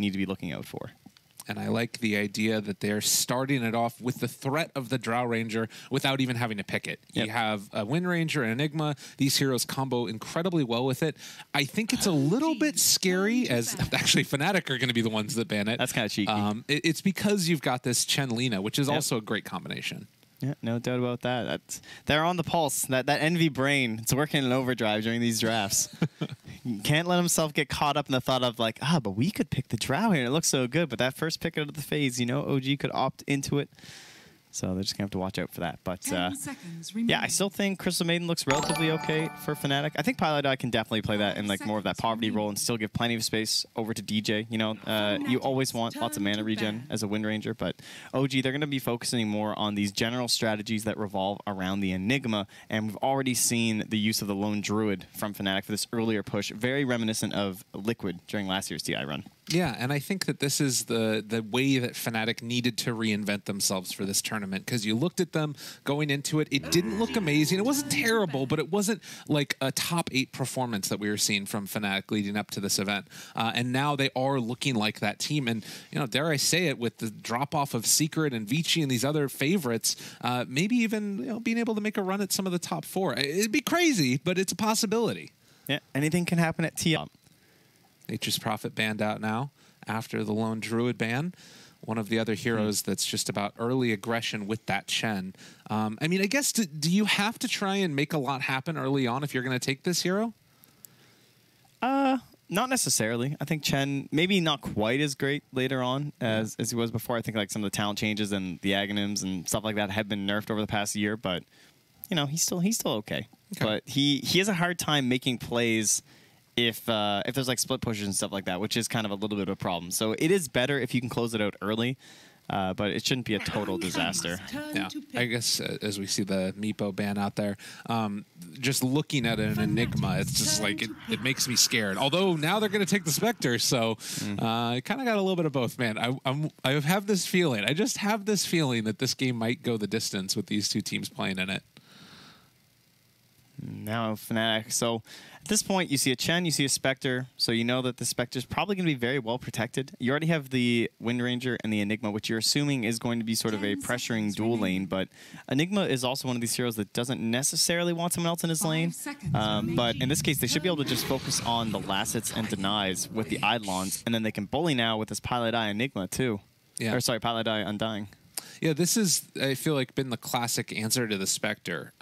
need to be looking out for. And I like the idea that they're starting it off with the threat of the Drow Ranger without even having to pick it. Yep. You have a Wind Ranger and Enigma. These heroes combo incredibly well with it. I think it's a little bit scary, as actually Fnatic are going to be the ones that ban it. That's kind of cheeky. It's because you've got this Chen Lina, which is also a great combination. Yeah, no doubt about that. They're on the pulse. That Envy brain, it's working in overdrive during these drafts. You can't let himself get caught up in the thought of like, but we could pick the Drow here. It looks so good. But that first pick out of the phase, you know, OG could opt into it. So they're just going to have to watch out for that. But yeah, I still think Crystal Maiden looks relatively okay for Fnatic. I think Pilot Eye can definitely play that in like more of that poverty role and still give plenty of space over to DJ. You know, you always want lots of mana regen as a Wind Ranger, but OG, they're going to be focusing more on these general strategies that revolve around the Enigma, and we've already seen the use of the Lone Druid from Fnatic for this earlier push, very reminiscent of Liquid during last year's TI run. Yeah, and I think that this is the way that Fnatic needed to reinvent themselves for this tournament, because you looked at them going into it. It didn't look amazing. It wasn't terrible, but it wasn't like a top 8 performance that we were seeing from Fnatic leading up to this event. And now they are looking like that team. And, you know, dare I say it, with the drop-off of Secret and Vici and these other favorites, maybe even being able to make a run at some of the top 4. It'd be crazy, but it's a possibility. Yeah, anything can happen at TI. Nature's Prophet banned out now after the Lone Druid ban. One of the other heroes that's just about early aggression with that Chen. I mean, I guess, do you have to try and make a lot happen early on if you're going to take this hero? Not necessarily. I think Chen, maybe not quite as great later on as he was before. I think like some of the talent changes and the Aghanims and stuff like that have been nerfed over the past year, but, you know, he's still okay. But he has a hard time making plays if there's like split pushes and stuff like that, which is kind of a little bit of a problem. So it is better if you can close it out early, but it shouldn't be a total disaster. Yeah, I guess as we see the Meepo ban out there, just looking at an Enigma, it's just like, it makes me scared. Although now they're going to take the Spectre, so I kind of got a little bit of both. Man, I have this feeling. I just have this feeling that this game might go the distance with these two teams playing in it. Now Fnatic. So at this point, you see a Chen, you see a Spectre, so you know that the Spectre is probably going to be very well protected. You already have the Wind Ranger and the Enigma, which you're assuming is going to be sort of a pressuring dual lane, but Enigma is also one of these heroes that doesn't necessarily want someone else in his lane, but in this case, they should be able to just focus on the Lassets and Denies with the Eidolons, and then they can bully now with this Pilot Eye Enigma too. Yeah. Or sorry, Pilot Eye Undying. Yeah, this is, I feel like, been the classic answer to the Spectre.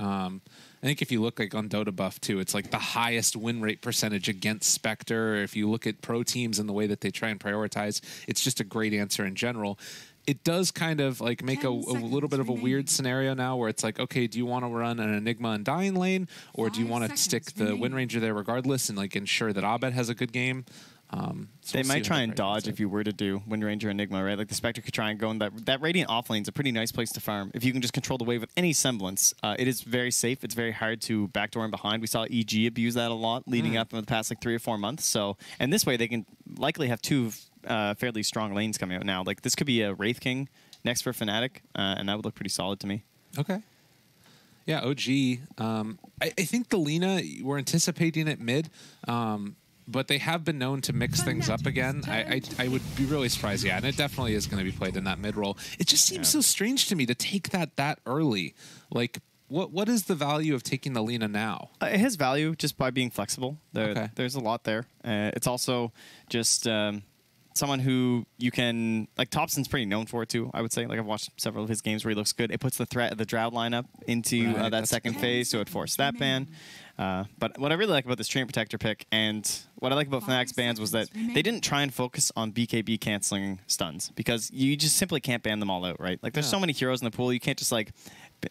I think if you look like on Dota Buff too, it's like the highest win rate percentage against Spectre. If you look at pro teams and the way that they try and prioritize, it's just a great answer in general. It does kind of like make a little bit of a weird scenario now where it's like, okay, do you want to run an Enigma Undying lane, or do you want to stick the Wind Ranger there regardless and like ensure that Abed has a good game? So they might try and dodge if you were to do Wind Ranger Enigma, right? Like the Spectre could try and go in that Radiant offlane is a pretty nice place to farm. If you can just control the wave with any semblance, it is very safe. It's very hard to backdoor in behind. We saw EG abuse that a lot leading up in the past like 3 or 4 months. So, and this way they can likely have 2 fairly strong lanes coming out now. Like this could be a Wraith King next for Fnatic, and that would look pretty solid to me. Okay. Yeah, OG. I think the Lina, we're anticipating it mid. But they have been known to mix things up again. I would be really surprised, yeah, and it definitely is going to be played in that mid role. It just seems so strange to me to take that early. Like, what is the value of taking the Lina now? It has value just by being flexible. There's a lot there. It's also just someone who you can, like Thompson's pretty known for it too, I would say. Like I've watched several of his games where he looks good. It puts the threat of the Drow lineup into that second phase, so it forced that ban. But what I really like about this Treant Protector pick, and what I like about Fnatic's bans, was that they didn't try and focus on BKB canceling stuns, because you just simply can't ban them all out, right? Like there's so many heroes in the pool, you can't just like,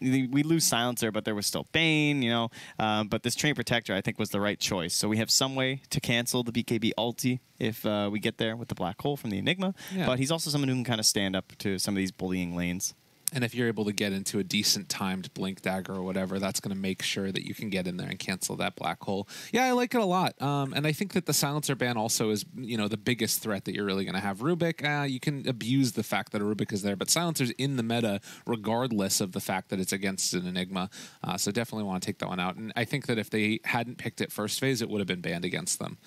we lose Silencer, but there was still Bane, you know. But this Treant Protector, I think, was the right choice. So we have some way to cancel the BKB ulti if we get there with the Black Hole from the Enigma. Yeah. But he's also someone who can kind of stand up to some of these bullying lanes. And if you're able to get into a decent timed Blink Dagger or whatever, that's going to make sure that you can get in there and cancel that Black Hole. Yeah, I like it a lot. And I think that the Silencer ban also is, you know, the biggest threat that you're really going to have. Rubik, you can abuse the fact that a Rubik is there, but Silencer's in the meta regardless of the fact that it's against an Enigma. So definitely want to take that one out. And I think that if they hadn't picked it first phase, it would have been banned against them.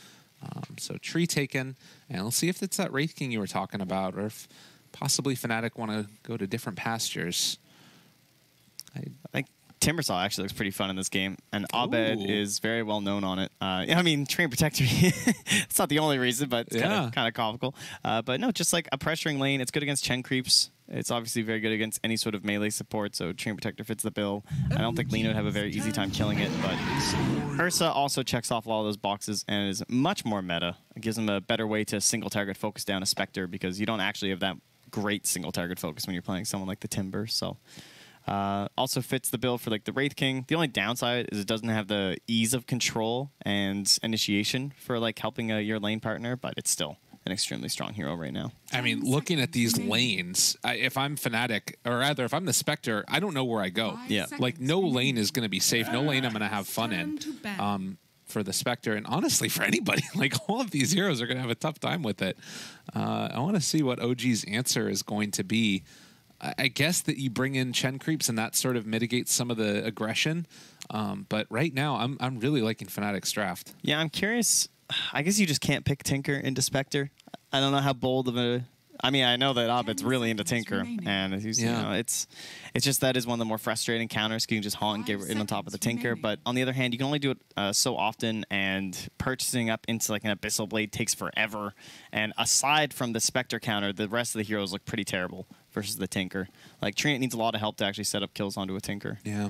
So tree taken, and we'll see if it's that Wraith King you were talking about, or if possibly Fnatic want to go to different pastures. I think Timbersaw actually looks pretty fun in this game, and Abed is very well known on it. I mean, Train Protector, it's not the only reason, but it's kind of comical. But no, just like a pressuring lane. It's good against Chen creeps. It's obviously very good against any sort of melee support, so Train Protector fits the bill. I don't think Lina would have a very easy time killing it, but Ursa also checks off a lot of those boxes and is much more meta. It gives them a better way to single target focus down a Spectre, because you don't actually have that great single target focus when you're playing someone like the Timber. So also fits the bill for like the Wraith King. The only downside is it doesn't have the ease of control and initiation for like helping your lane partner, but it's still an extremely strong hero right now. I mean, looking at these lanes, if I'm Fnatic, or rather, if I'm the Spectre, I don't know where I go. Yeah. Like, no lane is going to be safe. No lane I'm going to have fun in for the Spectre. And honestly, for anybody, like, all of these heroes are going to have a tough time with it. I want to see what OG's answer is going to be. I guess that you bring in Chen creeps and that sort of mitigates some of the aggression. But right now, I'm really liking Fnatic's draft. Yeah, I'm curious. I guess you just can't pick Tinker into Spectre. I don't know how bold of a... I mean, I know that Abed's really into Tinker, and he's, you know, it's just that is one of the more frustrating counters. You can just haunt and get in on top of the Tinker, but on the other hand, you can only do it so often, and purchasing up into like an Abyssal Blade takes forever. And aside from the Spectre counter, the rest of the heroes look pretty terrible versus the Tinker. Like, Treant needs a lot of help to actually set up kills onto a Tinker. Yeah.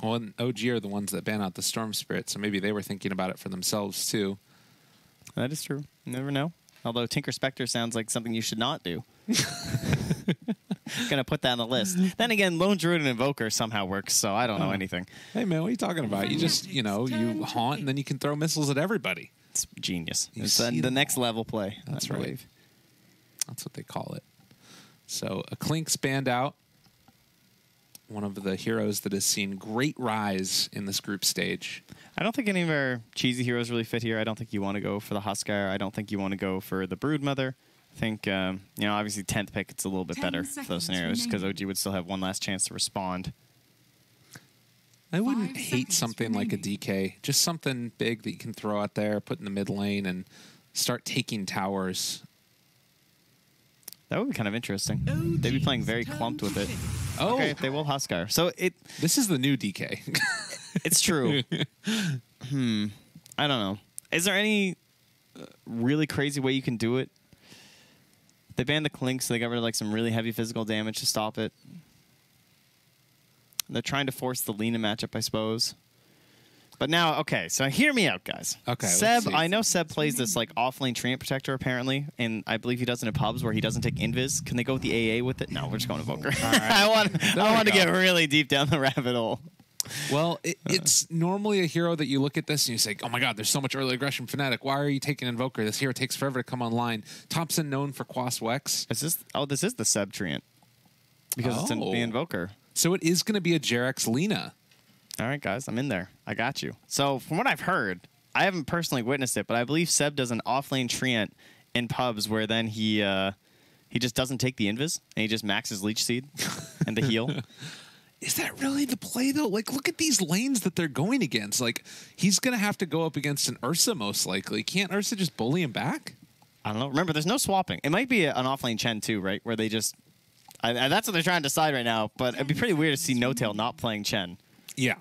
Well, and OG are the ones that ban out the Storm Spirit, so maybe they were thinking about it for themselves, too. That is true. You never know. Although Tinker Spectre sounds like something you should not do. Gonna put that on the list. Then again, Lone Druid and Invoker somehow works, so I don't know anything. Hey, man, what are you talking about? You just, you know, you haunt, and then you can throw missiles at everybody. It's genius. It's the next level play. That's right. That's what they call it. So, a Klink's banned out. One of the heroes that has seen great rise in this group stage. I don't think any of our cheesy heroes really fit here. I don't think you want to go for the Huskar. I don't think you want to go for the Broodmother. I think, you know, obviously 10th pick, it's a little bit better for those scenarios because OG would still have one last chance to respond. I wouldn't hate something like a DK. Just something big that you can throw out there, put in the mid lane, and start taking towers. That would be kind of interesting. They'd be playing very clumped with it. Oh, okay, they will Huskar. So this is the new DK. It's true. I don't know. Is there any really crazy way you can do it? They banned the Klink, so they got rid of like some really heavy physical damage to stop it. They're trying to force the Lina matchup, I suppose. But now, okay, so hear me out, guys. Okay, Seb, I know Seb plays this like off-lane Treant Protector apparently, and I believe he does it in pubs where he doesn't take invis. Can they go with the AA with it? No, we're just going to Invoker. Right. I want to get really deep down the rabbit hole. Well, it's normally a hero that you look at this and you say, oh my god, there's so much early aggression Fnatic. Why are you taking Invoker? This hero takes forever to come online. Thompson known for Quas Wex. This is the Seb Treant. Because it's the Invoker. So it is going to be a Jarex Lina. All right, guys, I'm in there. I got you. So from what I've heard, I haven't personally witnessed it, but I believe Seb does an off-lane Treant in pubs where then he just doesn't take the invis and he just maxes Leech Seed and the heal. Is that really the play, though? Like, look at these lanes that they're going against. Like, he's going to have to go up against an Ursa, most likely. Can't Ursa just bully him back? I don't know. Remember, there's no swapping. It might be an off-lane Chen, too, right? Where they just... that's what they're trying to decide right now, but it'd be pretty weird to see No-Tail not playing Chen. Yeah.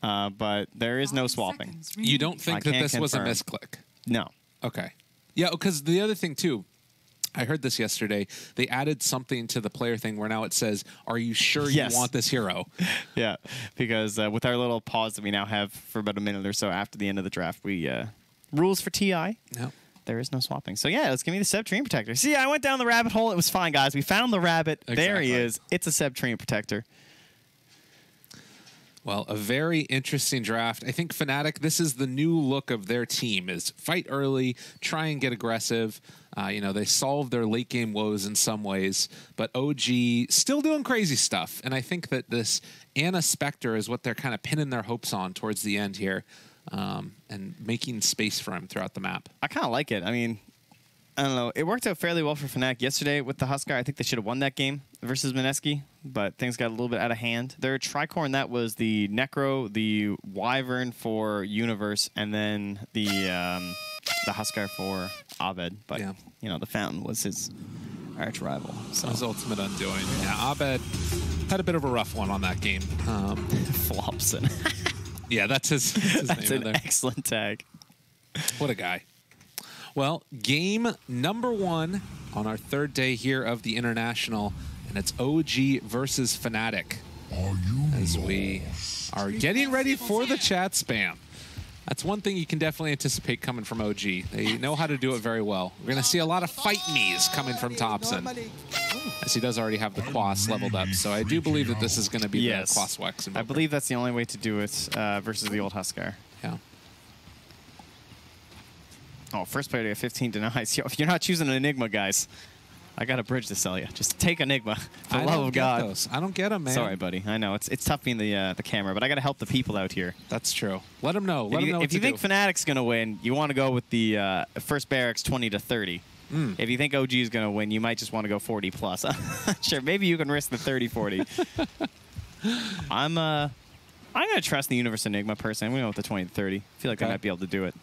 But there is no swapping. You don't think that this was a misclick? No. Okay. Yeah, because the other thing, too, I heard this yesterday. They added something to the player thing where now it says, are you sure you want this hero? Yeah, because with our little pause that we now have for about a minute or so after the end of the draft, we rules for TI. No. There is no swapping. So, yeah, let's give me the Seb Treant Protector. See, I went down the rabbit hole. It was fine, guys. We found the rabbit. Exactly. There he is. It's a Seb Treant Protector. Well, a very interesting draft. I think Fnatic, this is the new look of their team, is fight early, try and get aggressive. You know, they solved their late game woes in some ways, but OG still doing crazy stuff. And I think that this Ana Spectre is what they're kind of pinning their hopes on towards the end here, and making space for him throughout the map. I kind of like it. I mean, I don't know. It worked out fairly well for Fnatic yesterday with the Huskar. I think they should have won that game. versus Mineski, but things got a little bit out of hand. Their tricorn, that was the Necro, the Wyvern for Universe, and then the Huskar for Abed. But, you know, the Fountain was his arch rival. So his ultimate undoing. Yeah, Abed had a bit of a rough one on that game. Flopson. Yeah, that's his that's name. An excellent tag. What a guy. Well, game number 1 on our 3rd day here of the International, and it's OG versus Fnatic. As we are getting ready for the chat spam. That's one thing you can definitely anticipate coming from OG. They know how to do it very well. We're going to see a lot of fight me's coming from Thompson, as he does already have the Quas leveled up. So I do believe that this is going to be the Quas Wex. I believe that's the only way to do it versus the old Huskar. Yeah. Oh, first player to get 15 denies. Yo, if you're not choosing an Enigma, guys, I got a bridge to sell you. Just take Enigma, for the love of God. Those. I don't get them, man. Sorry, buddy. I know it's tough being the camera, but I got to help the people out here. That's true. Let them know. Let them know if you think Fnatic's gonna win, you want to go with the first barracks 20 to 30. If you think OG is gonna win, you might just want to go 40 plus. Sure, maybe you can risk the 30-40. I'm gonna trust the Universe Enigma person. I'm gonna go with the 20 to 30. I feel like I might be able to do it.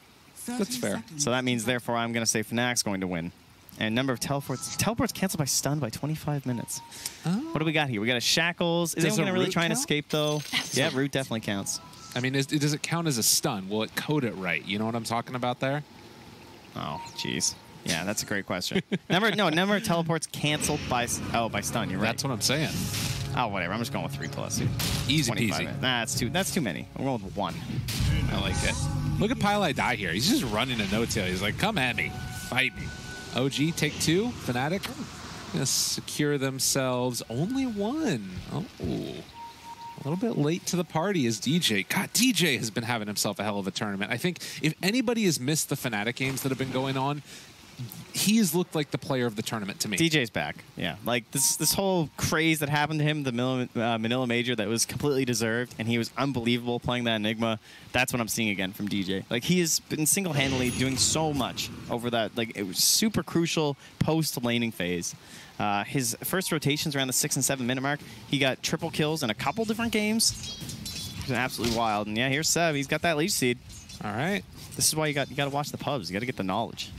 That's fair. So that means, therefore, I'm going to say Fnatic's going to win. And number of teleports. Teleports canceled by stun by 25 minutes. Oh. What do we got here? We got a Shackles. Is anyone going to really try and escape, though? Yeah, root definitely counts. I mean, does it count as a stun? Will it code it right? You know what I'm talking about there? Oh, jeez. Yeah, that's a great question. number of teleports canceled by stun. You're right. That's what I'm saying. Oh, whatever. I'm just going with 3+. Easy peasy. Nah, that's too many. I'm going with 1. I like it. Look at Pylai die here. He's just running a no-tail. He's like, come at me. Fight me. OG, take 2. Fnatic gonna secure themselves. Only 1. Oh. A little bit late to the party is DJ. God, DJ has been having himself a hell of a tournament. I think if anybody has missed the Fnatic games that have been going on, he has looked like the player of the tournament to me. DJ's back, yeah. Like this whole craze that happened to him, the Manila Major, that was completely deserved, and he was unbelievable playing that Enigma. That's what I'm seeing again from DJ. Like, he has been single-handedly doing so much over that. Like, it was super crucial post-laning phase. His first rotations around the 6 and 7 minute mark, he got triple kills in a couple different games. It was absolutely wild. And yeah, here's Seb. He's got that leech seed. All right. This is why you got to watch the pubs. You got to get the knowledge.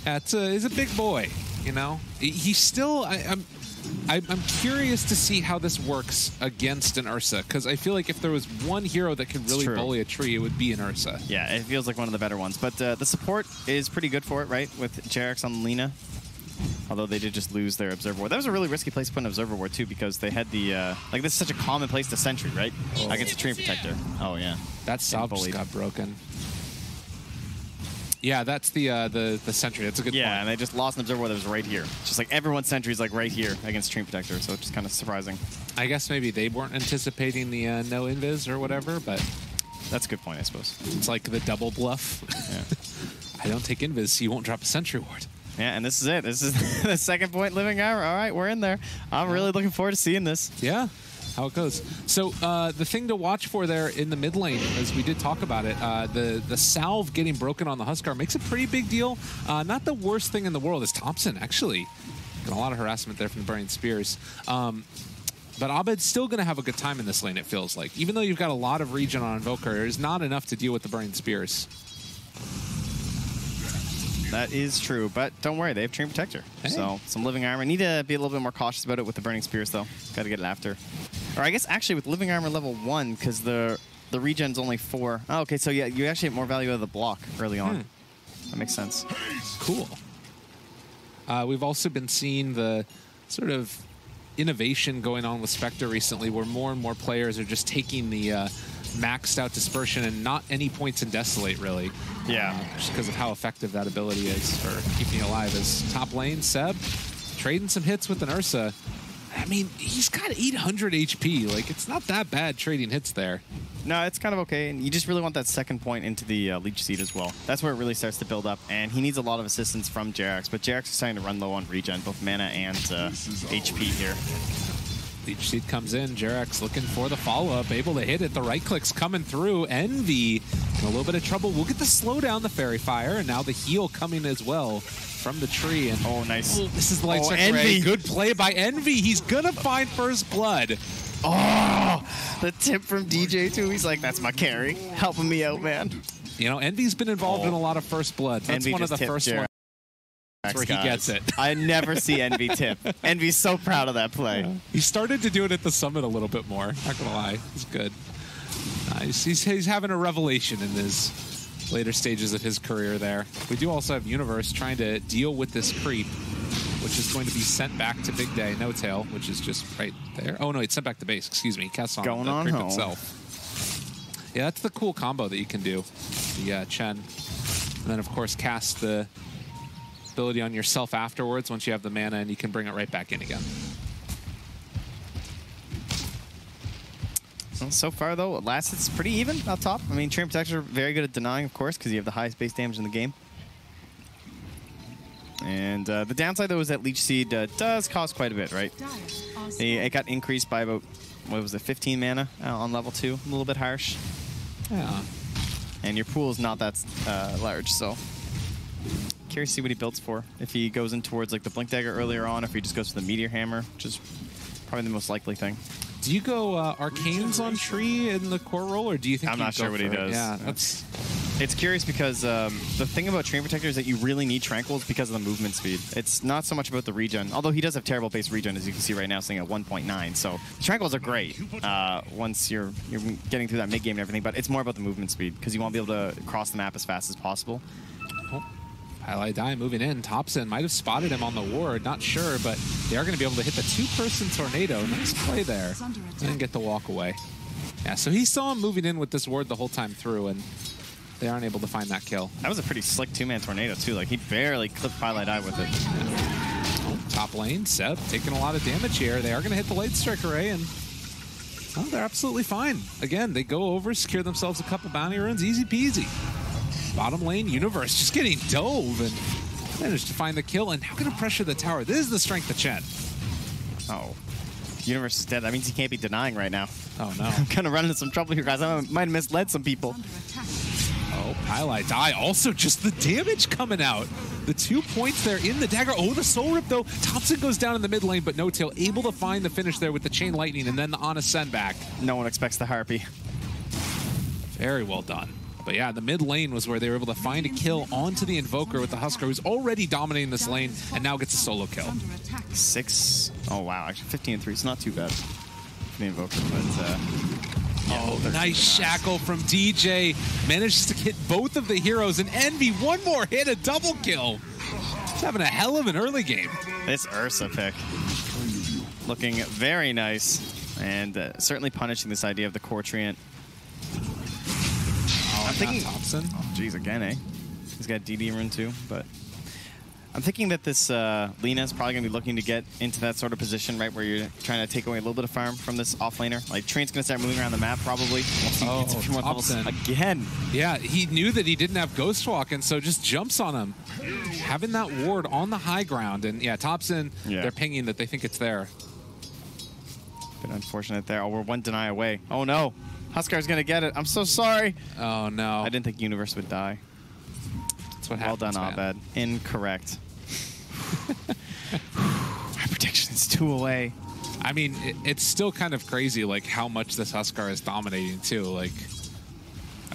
Yeah, he's a big boy, you know. He's still. I'm curious to see how this works against an Ursa, because I feel like if there was one hero that could really bully a tree, it would be an Ursa. Yeah, it feels like one of the better ones. But the support is pretty good for it, right? With Jerax on Lina. Although they did just lose their Observer Ward. That was a really risky place to put an Observer Ward, too, because they had the... like, this is such a common place to Sentry, right? Oh. Against a Tree Protector. Oh, yeah. That Salve just got broken. Yeah, that's the Sentry. That's a good point. Yeah, and they just lost an Observer Ward that was right here. Just like everyone's Sentry's like right here against Tree Protector, so it's just kind of surprising. I guess maybe they weren't anticipating the no invis or whatever, but... That's a good point, I suppose. It's like the double bluff. Yeah. I don't take invis, so you won't drop a Sentry Ward. Yeah, and this is it. This is the second point living armor. All right, we're in there. I'm really looking forward to seeing this. Yeah, how it goes. So the thing to watch for there in the mid lane, as we did talk about it, the salve getting broken on the Huskar makes a pretty big deal. Not the worst thing in the world is Thompson, actually. Got a lot of harassment there from the Burning Spears. But Abed's still going to have a good time in this lane, it feels like. Even though you've got a lot of regen on Invoker, there's not enough to deal with the Burning Spears. That is true, but don't worry, they have Tree Protector. Hey. So some living armor. Need to be a little bit more cautious about it with the Burning Spears, though. Got to get it after. Or I guess actually with living armor level 1, because the regen's only 4. Oh, okay, so yeah, you actually get more value out of the block early on. That makes sense. Cool. We've also been seeing the sort of innovation going on with Spectre recently, where more and more players are just taking the maxed out Dispersion and not any points in Desolate, really. Yeah. Just because of how effective that ability is for keeping you alive. As top lane, Seb, trading some hits with an Ursa. I mean, he's got 800 HP. Like, it's not that bad trading hits there. No, it's kind of okay. And you just really want that second point into the Leech Seed as well. That's where it really starts to build up. And he needs a lot of assistance from Jerax. But Jerax is starting to run low on regen, both mana and HP here. Leech Seed comes in. Jerax looking for the follow-up. Able to hit it. The right click's coming through. Envy in a little bit of trouble. We'll get the slow down the Fairy Fire. And now the heal coming as well from the tree. And oh, nice. Oh, this is the light strike Envy. array. Good play by Envy. He's going to find first blood. Oh, the tip from DJ too. He's like, that's my carry. Helping me out, man. You know, Envy's been involved in a lot of first blood. That's Envy one of the first ones where he gets it. I never see Envy tip. Envy's so proud of that play. Yeah. He started to do it at the summit a little bit more. Not going to lie. It's good. Nice. He's having a revelation in his later stages of his career there. We do also have Universe trying to deal with this creep, which is going to be sent back to Big Day. No Tail, which is just right there. Oh, no, it's sent back to base. Excuse me. Casts on going the on creep home. itself. Yeah, that's the cool combo that you can do. The Chen. And then, of course, cast the ability on yourself afterwards once you have the mana, and you can bring it right back in again. Well, so far, though, at last it's pretty even up top. I mean, Train Protector very good at denying, of course, because you have the highest base damage in the game. And the downside, though, is that Leech Seed does cost quite a bit, right? It got increased by about, what was it, 15 mana on level 2. A little bit harsh. Yeah. And your pool is not that large, so curious to see what he builds for. If he goes in towards like the Blink Dagger earlier on, if he just goes for the Meteor Hammer, which is probably the most likely thing. Do you go Arcanes on Tree in the core role, or do you think I'm not sure what he does. Yeah, that's... It's curious because the thing about Train Protector is that you really need Tranquils because of the movement speed. It's not so much about the regen, although he does have terrible base regen, as you can see right now, sitting at 1.9. So the Tranquils are great once you're getting through that mid game and everything, but it's more about the movement speed because you want to be able to cross the map as fast as possible. Oh. Highlight Die moving in. Thompson might have spotted him on the ward, not sure, but they are going to be able to hit the two-person tornado. Nice play there. And get the walk away. Yeah, so he saw him moving in with this ward the whole time through, and they aren't able to find that kill. That was a pretty slick two-man tornado, too. Like, he barely clipped Highlight Eye with it. Oh, top lane, Seb taking a lot of damage here. They are going to hit the light strike array, and oh, they're absolutely fine. Again, they go over, secure themselves a couple bounty runes, easy peasy. Bottom lane, Universe just getting dove and managed to find the kill. And how can it pressure the tower? This is the strength of Chen. Oh. Universe is dead. That means he can't be denying right now. Oh, no. I'm kind of running into some trouble here, guys. I might have misled some people. Oh, Highlight Die. Also, just the damage coming out. The 2 points there in the dagger. Oh, the Soul Rip, though. Thompson goes down in the mid lane, but No Tail able to find the finish there with the Chain Lightning and then the Honest Send back. No one expects the Harpy. Very well done. But yeah, the mid lane was where they were able to find a kill onto the Invoker with the Husker, who's already dominating this lane and now gets a solo kill. 6. Oh, wow. Actually, 15 and 3. It's not too bad for the Invoker, but... oh, nice shackle from DJ. Manages to hit both of the heroes, and Envy, one more hit, a double kill. He's having a hell of an early game. This Ursa pick. Looking very nice, and certainly punishing this idea of the core treant. I'm thinking Thompson. Oh, geez, again, eh? He's got DD rune too, but I'm thinking that this Lina is probably going to be looking to get into that sort of position, right, where you're trying to take away a little bit of farm from this offlaner. Like, Train's going to start moving around the map probably. Once he gets a few more levels again. Yeah, he knew that he didn't have Ghost Walk, and so just jumps on him. Having that ward on the high ground, and yeah, Thompson, they're pinging that they think it's there. Bit unfortunate there. Oh, we're one deny away. Oh, no. Huskar's going to get it. I'm so sorry. Oh, no. I didn't think Universe would die. That's what well happens, done, Abed. Incorrect. My protection is 2 away. I mean, it's still kind of crazy, like, how much this Huskar is dominating, too. Like,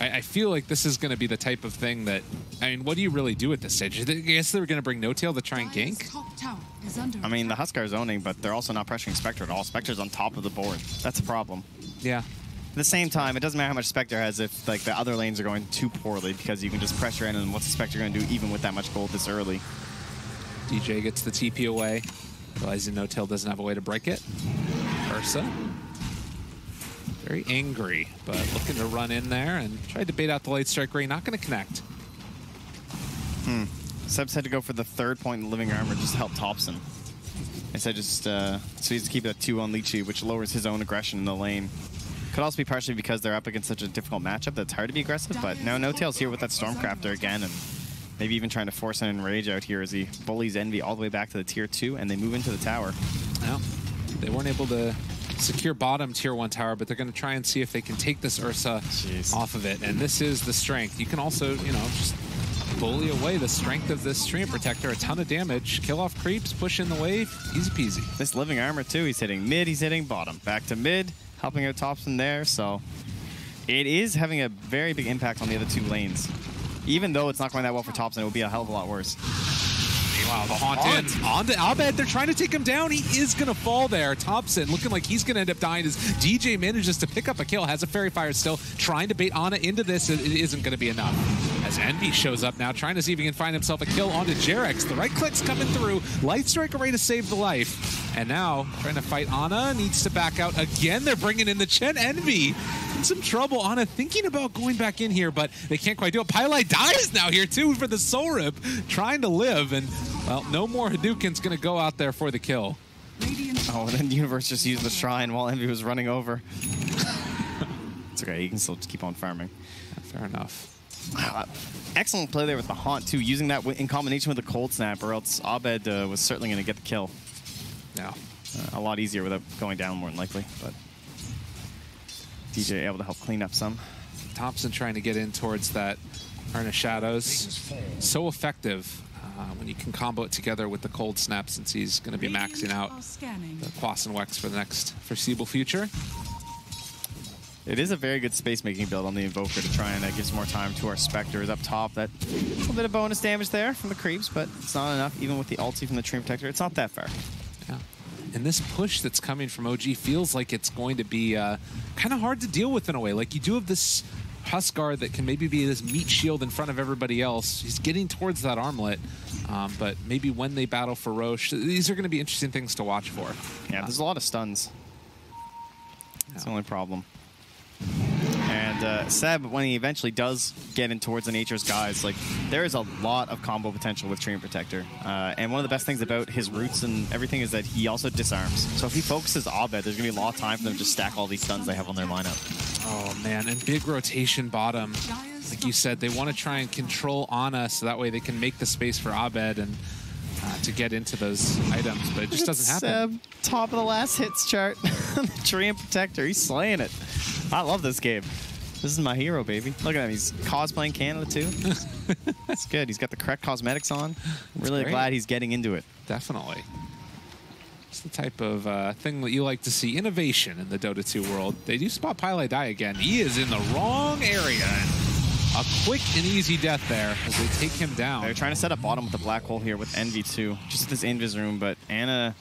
I feel like this is going to be the type of thing that... I mean, what do you really do at this stage? I guess they were going to bring No Tail to try and gank? I mean, the Huskar is owning, but they're also not pressuring Spectre at all. Spectre's on top of the board. That's a problem. Yeah. At the same time, it doesn't matter how much Spectre has if like the other lanes are going too poorly, because you can just pressure in, and what's the Spectre going to do even with that much gold this early? DJ gets the TP away, realizing No Tail doesn't have a way to break it. Ursa. Very angry, but looking to run in there and tried to bait out the light strike ray. Not going to connect. Seb's had to go for the 3rd point in the living armor just to help Thompson. Instead, just so he's to keep it at 2 on Leechy, which lowers his own aggression in the lane. Could also be partially because they're up against such a difficult matchup that it's hard to be aggressive, but now No Tail's here with that Stormcrafter again, and maybe even trying to force an Enrage out here as he bullies Envy all the way back to the tier 2, and they move into the tower. Well, they weren't able to secure bottom tier 1 tower, but they're going to try and see if they can take this Ursa off of it, and this is the strength. You can also, you know, just bully away the strength of this Treant Protector. A ton of damage. Kill off creeps, push in the wave. Easy peasy. This living armor too. He's hitting mid, he's hitting bottom. Back to mid, helping out Thompson there. So it is having a very big impact on the other two lanes. Even though it's not going that well for Thompson, it would be a hell of a lot worse. Wow, the haunt in onto Abed. They're trying to take him down. He is going to fall there. Thompson looking like he's going to end up dying as DJ manages to pick up a kill. Has a Fairy Fire still. Trying to bait Ana into this. It isn't going to be enough. As Envy shows up now, trying to see if he can find himself a kill onto Jarex. The right click's coming through. Light Strike array to save the life. And now, trying to fight Ana. Needs to back out again. They're bringing in the Chen. Envy in some trouble. Ana thinking about going back in here, but they can't quite do it. Pylai dies now here, too, for the Soul Rip. Trying to live, and well, no more Hadouken's going to go out there for the kill. Oh, and then Universe just used the Shrine while Envy was running over. It's okay, he can still just keep on farming. Yeah, fair enough. Excellent play there with the Haunt, too, using that in combination with the Cold Snap, or else Abed was certainly going to get the kill. Yeah. A lot easier without going down, more than likely, but DJ able to help clean up some. Thompson trying to get in towards that Urn of Shadows. So effective. When you can combo it together with the Cold Snap, since he's going to be maxing out the Quas and Wex for the next foreseeable future. It is a very good space-making build on the Invoker to try and give some more time to our Spectres up top. That little bit of bonus damage there from the creeps, but it's not enough, even with the ulti from the Treant Protector. It's not that far. Yeah. And this push that's coming from OG feels like it's going to be kind of hard to deal with in a way. Like, you do have this Huskar that can maybe be this meat shield in front of everybody else. He's getting towards that armlet, but maybe when they battle for Roche, these are going to be interesting things to watch for. Yeah, there's a lot of stuns. That's the only problem. And Seb, when he eventually does get in towards the Nature's Guise, like, there is a lot of combo potential with Treant Protector. And one of the best things about his roots and everything is that he also disarms. So if he focuses Abed, there's going to be a lot of time for them to just stack all these stuns they have on their lineup. Oh, man, and big rotation bottom. Like you said, they want to try and control Ana so that way they can make the space for Abed and to get into those items, but it just doesn't happen. Seb, top of the last hits chart. The Treant Protector, he's slaying it. I love this game. This is my hero, baby. Look at him. He's cosplaying Canada, too. That's good. He's got the correct cosmetics on. Really glad he's getting into it. Definitely. It's the type of thing that you like to see. Innovation in the Dota 2 world. They do spot Pylai die again. He is in the wrong area. A quick and easy death there as they take him down. They're trying to set up bottom with the Black Hole here with Envy, too. Just this Invis room, but Ana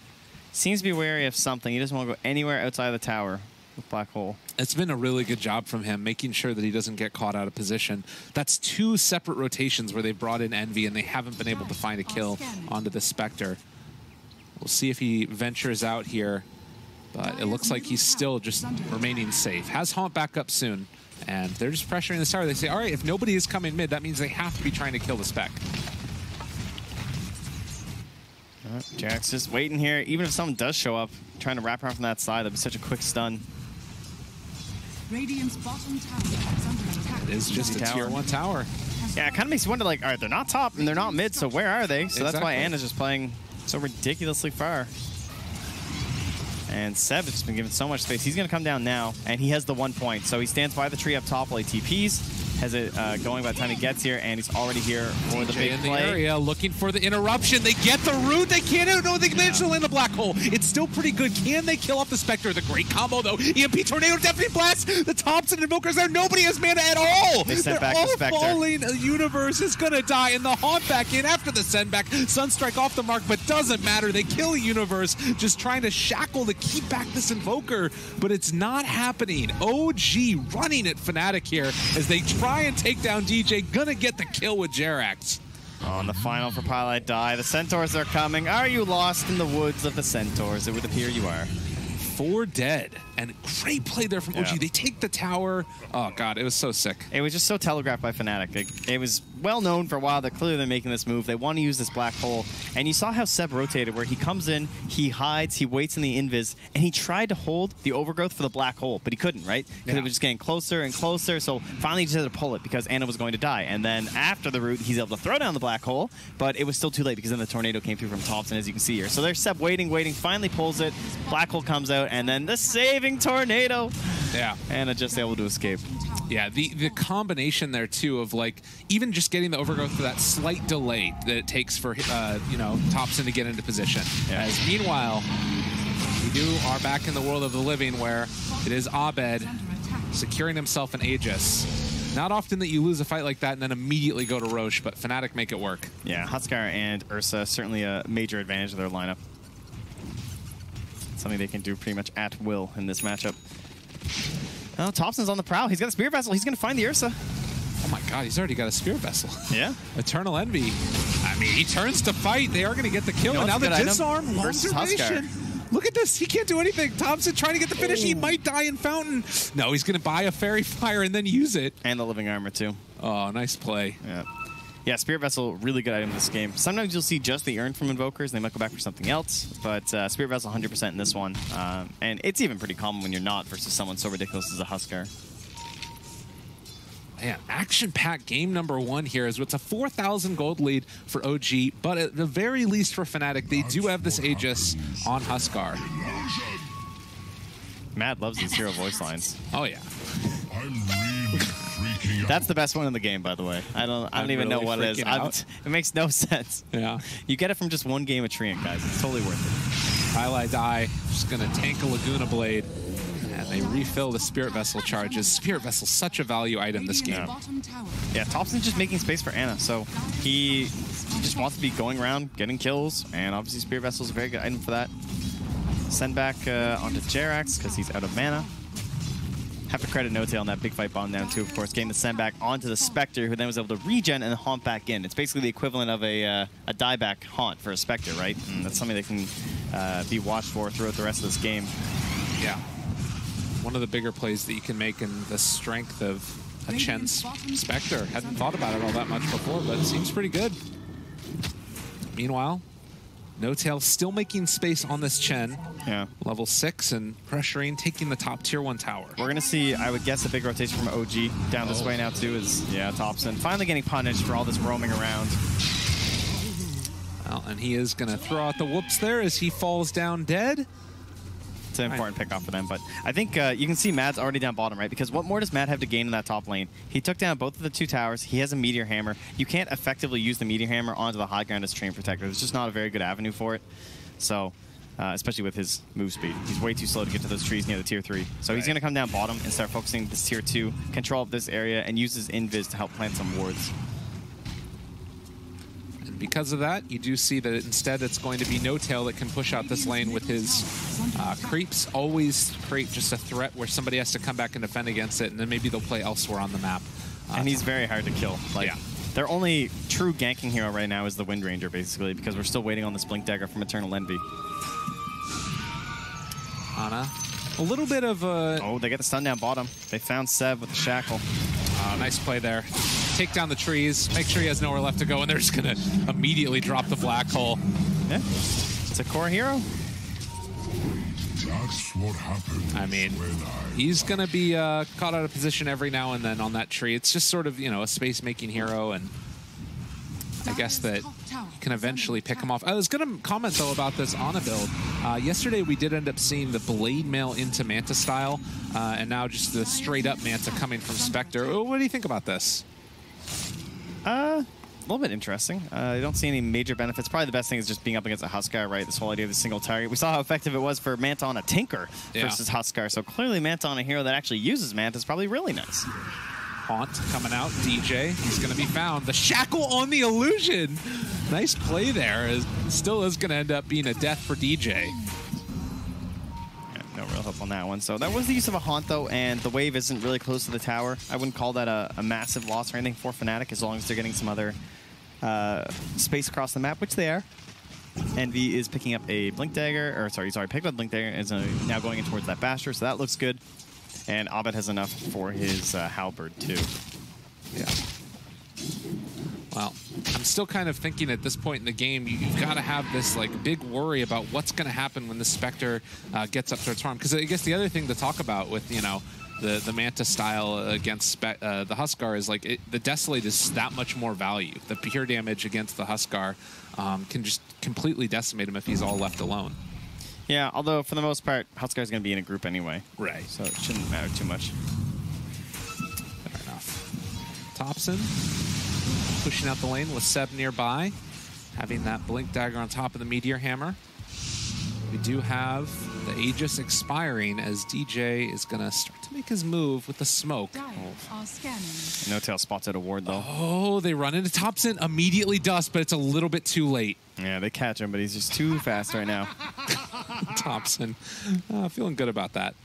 seems to be wary of something. He doesn't want to go anywhere outside the tower with Black Hole. It's been a really good job from him, making sure that he doesn't get caught out of position. That's two separate rotations where they've brought in Envy and they haven't been able to find a kill onto the Spectre. We'll see if he ventures out here, but it looks like he's still just remaining safe. Has Haunt back up soon, and they're just pressuring this tower. They say, all right, if nobody is coming mid, that means they have to be trying to kill the Spec. Jack's just waiting here. Even if someone does show up, trying to wrap around from that side, that'd be such a quick stun. Radiant's bottom tower is under attack. It is just a tier 1 tower. Yeah, it kind of makes you wonder, like, all right, they're not top and they're not mid, so where are they? So that's why Ana's just playing so ridiculously far. And Seb has been given so much space. He's going to come down now, and he has the 1 point. So he stands by the tree up top while he TPs. Has it going by the time he gets here, and he's already here for the big play. Area looking for the interruption. They get the root. They can't. No, they managed to land the Black Hole. It's still pretty good. Can they kill off the Spectre? The great combo, though. EMP Tornado, Deafening Blast. The Thompson Invokers there. Nobody has mana at all. They sent back the Spectre. Falling. Universe is going to die, and the Haunt back in after the send back. Sunstrike off the mark, but doesn't matter. They kill Universe, just trying to shackle to keep back this Invoker, but it's not happening. OG running at Fnatic here as they try and take down DJ. Gonna get the kill with Jerax. On the final for Pylai die. The Centaurs are coming. Are you lost in the woods of the Centaurs? It would appear you are. 4 dead. And great play there from OG. Yeah. They take the tower. Oh, God, it was so sick. It was just so telegraphed by Fnatic. It was well known for a while that clearly they're making this move. They want to use this Black Hole. And you saw how Seb rotated, where he comes in, he hides, he waits in the invis, and he tried to hold the overgrowth for the Black Hole, but he couldn't, right? Because it was just getting closer and closer. So finally he just had to pull it because Ana was going to die. And then after the root, he's able to throw down the Black Hole, but it was still too late because then the tornado came through from Thompson, as you can see here. So there's Seb waiting, finally pulls it. Black Hole comes out, and then the saving tornado. Yeah. Ana just able to escape. Yeah, the combination there too of like even just getting the overgrowth for that slight delay that it takes for you know, Thompson to get into position. Yeah. As meanwhile, we are back in the world of the living where it is Abed securing himself an Aegis. Not often that you lose a fight like that and then immediately go to Roche, but Fnatic make it work. Yeah, Huskar and Ursa certainly a major advantage of their lineup. Something they can do pretty much at will in this matchup. Oh, Thompson's on the prowl. He's got a Spirit Vessel. He's going to find the Ursa. Oh my god, he's already got a Spirit Vessel. Yeah. Eternal Envy. I mean, he turns to fight. They are going to get the kill. You know, and now the disarm, long versus duration. Huskar. Look at this. He can't do anything. Thompson trying to get the finish. He might die in Fountain. No, he's going to buy a Fairy Fire and then use it. And the Living Armor, too. Oh, nice play. Yeah. Yeah, Spirit Vessel, really good item in this game. Sometimes you'll see just the Urn from Invokers. They might go back for something else. But Spirit Vessel 100% in this one. And it's even pretty common when you're not versus someone so ridiculous as a Huskar. Man, action-packed game number 1 here is it's a 4,000 gold lead for OG, but at the very least for Fnatic, they do have this Aegis on Huskar. Mad loves these hero voice lines. Oh yeah. That's the best one in the game, by the way. I don't even know what it is. It makes no sense. Yeah. You get it from just one game of Treant, guys. It's totally worth it. Highlight Die, just gonna tank a Laguna Blade. And they refill the Spirit Vessel charges. Spirit Vessel's such a value item this game. Yeah, Thompson's just making space for Ana, so he just wants to be going around, getting kills, and obviously Spirit Vessel's a very good item for that. Send back onto Jerax, because he's out of mana. Have to credit No-Tail on that big fight bomb down too, of course, getting the send back onto the Spectre, who then was able to regen and haunt back in. It's basically the equivalent of a dieback haunt for a Spectre, right? And that's something that can be watched for throughout the rest of this game. Yeah. One of the bigger plays that you can make in the strength of a Chen's Spectre. Hadn't thought about it all that much before, but it seems pretty good. Meanwhile, No-Tail still making space on this Chen. Yeah. Level 6 and pressuring, taking the top tier 1 tower. We're going to see, I would guess, a big rotation from OG down this way now, too, is, yeah, Thompson finally getting punished for all this roaming around. Well, and he is going to throw out the whoops there as he falls down dead. It's an important pick off for them, but I think you can see Mad's already down bottom, right? Because what more does Mad have to gain in that top lane? He took down both of the 2 towers. He has a Meteor Hammer. You can't effectively use the Meteor Hammer onto the high ground as Treant Protector. There's just not a very good avenue for it. So, especially with his move speed. He's way too slow to get to those trees near the tier 3. So he's going to come down bottom and start focusing this tier 2, control of this area, and use his Invis to help plant some wards. Because of that, you do see that instead it's going to be No-Tail that can push out this lane with his creeps. Always create just a threat where somebody has to come back and defend against it, and then maybe they'll play elsewhere on the map. And he's very hard to kill. Like, yeah. Their only true ganking hero right now is the Wind Ranger, basically, because we're still waiting on this Blink Dagger from Eternal Envy. Ana, a little bit of a... Oh, they get the stun down bottom. They found Seb with the Shackle. Nice play there. Take down the trees, make sure he has nowhere left to go, and they're just going to immediately drop the black hole. Yeah, it's a core hero. That's what happens. I mean, he's going to be caught out of position every now and then on that tree. It's just sort of, you know, a space-making hero, and I guess that you can eventually pick him off. I was going to comment, though, about this Ana build. Yesterday, we did end up seeing the Blade Mail into Manta style, and now just the straight-up Manta coming from Spectre. What do you think about this? A little bit interesting. I don't see any major benefits. Probably the best thing is just being up against a Huskar, right? This whole idea of the single target. We saw how effective it was for Manta on a Tinker versus Huskar. So clearly Manta on a hero that actually uses Manta is probably really nice. Haunt coming out. DJ, he's going to be found. The Shackle on the Illusion. Nice play there. Still is going to end up being a death for DJ. No real help on that one. So that was the use of a Haunt, though, and the wave isn't really close to the tower. I wouldn't call that a massive loss or anything for Fnatic, as long as they're getting some other space across the map, which they are. Envy is picking up a Blink Dagger, or sorry, picked up Blink Dagger, and is now going in towards that Basher, so that looks good. And Abed has enough for his Halberd, too. Yeah. Well, I'm still kind of thinking at this point in the game, you've got to have this like big worry about what's going to happen when the Spectre gets up to its farm. Because I guess the other thing to talk about with, you know, the Manta style against the Huskar is like the Desolate is that much more value. The pure damage against the Huskar can just completely decimate him if he's all left alone. Yeah, although for the most part, Huskar's going to be in a group anyway. Right. So it shouldn't matter too much. Thompson pushing out the lane with Seb nearby, having that Blink Dagger on top of the Meteor Hammer. We do have the Aegis expiring as DJ is going to start to make his move with the smoke. No-Tail spots out a ward, though. Oh, they run into Thompson, immediately dust, but it's a little bit too late. Yeah, they catch him, but he's just too fast right now. Thompson, feeling good about that.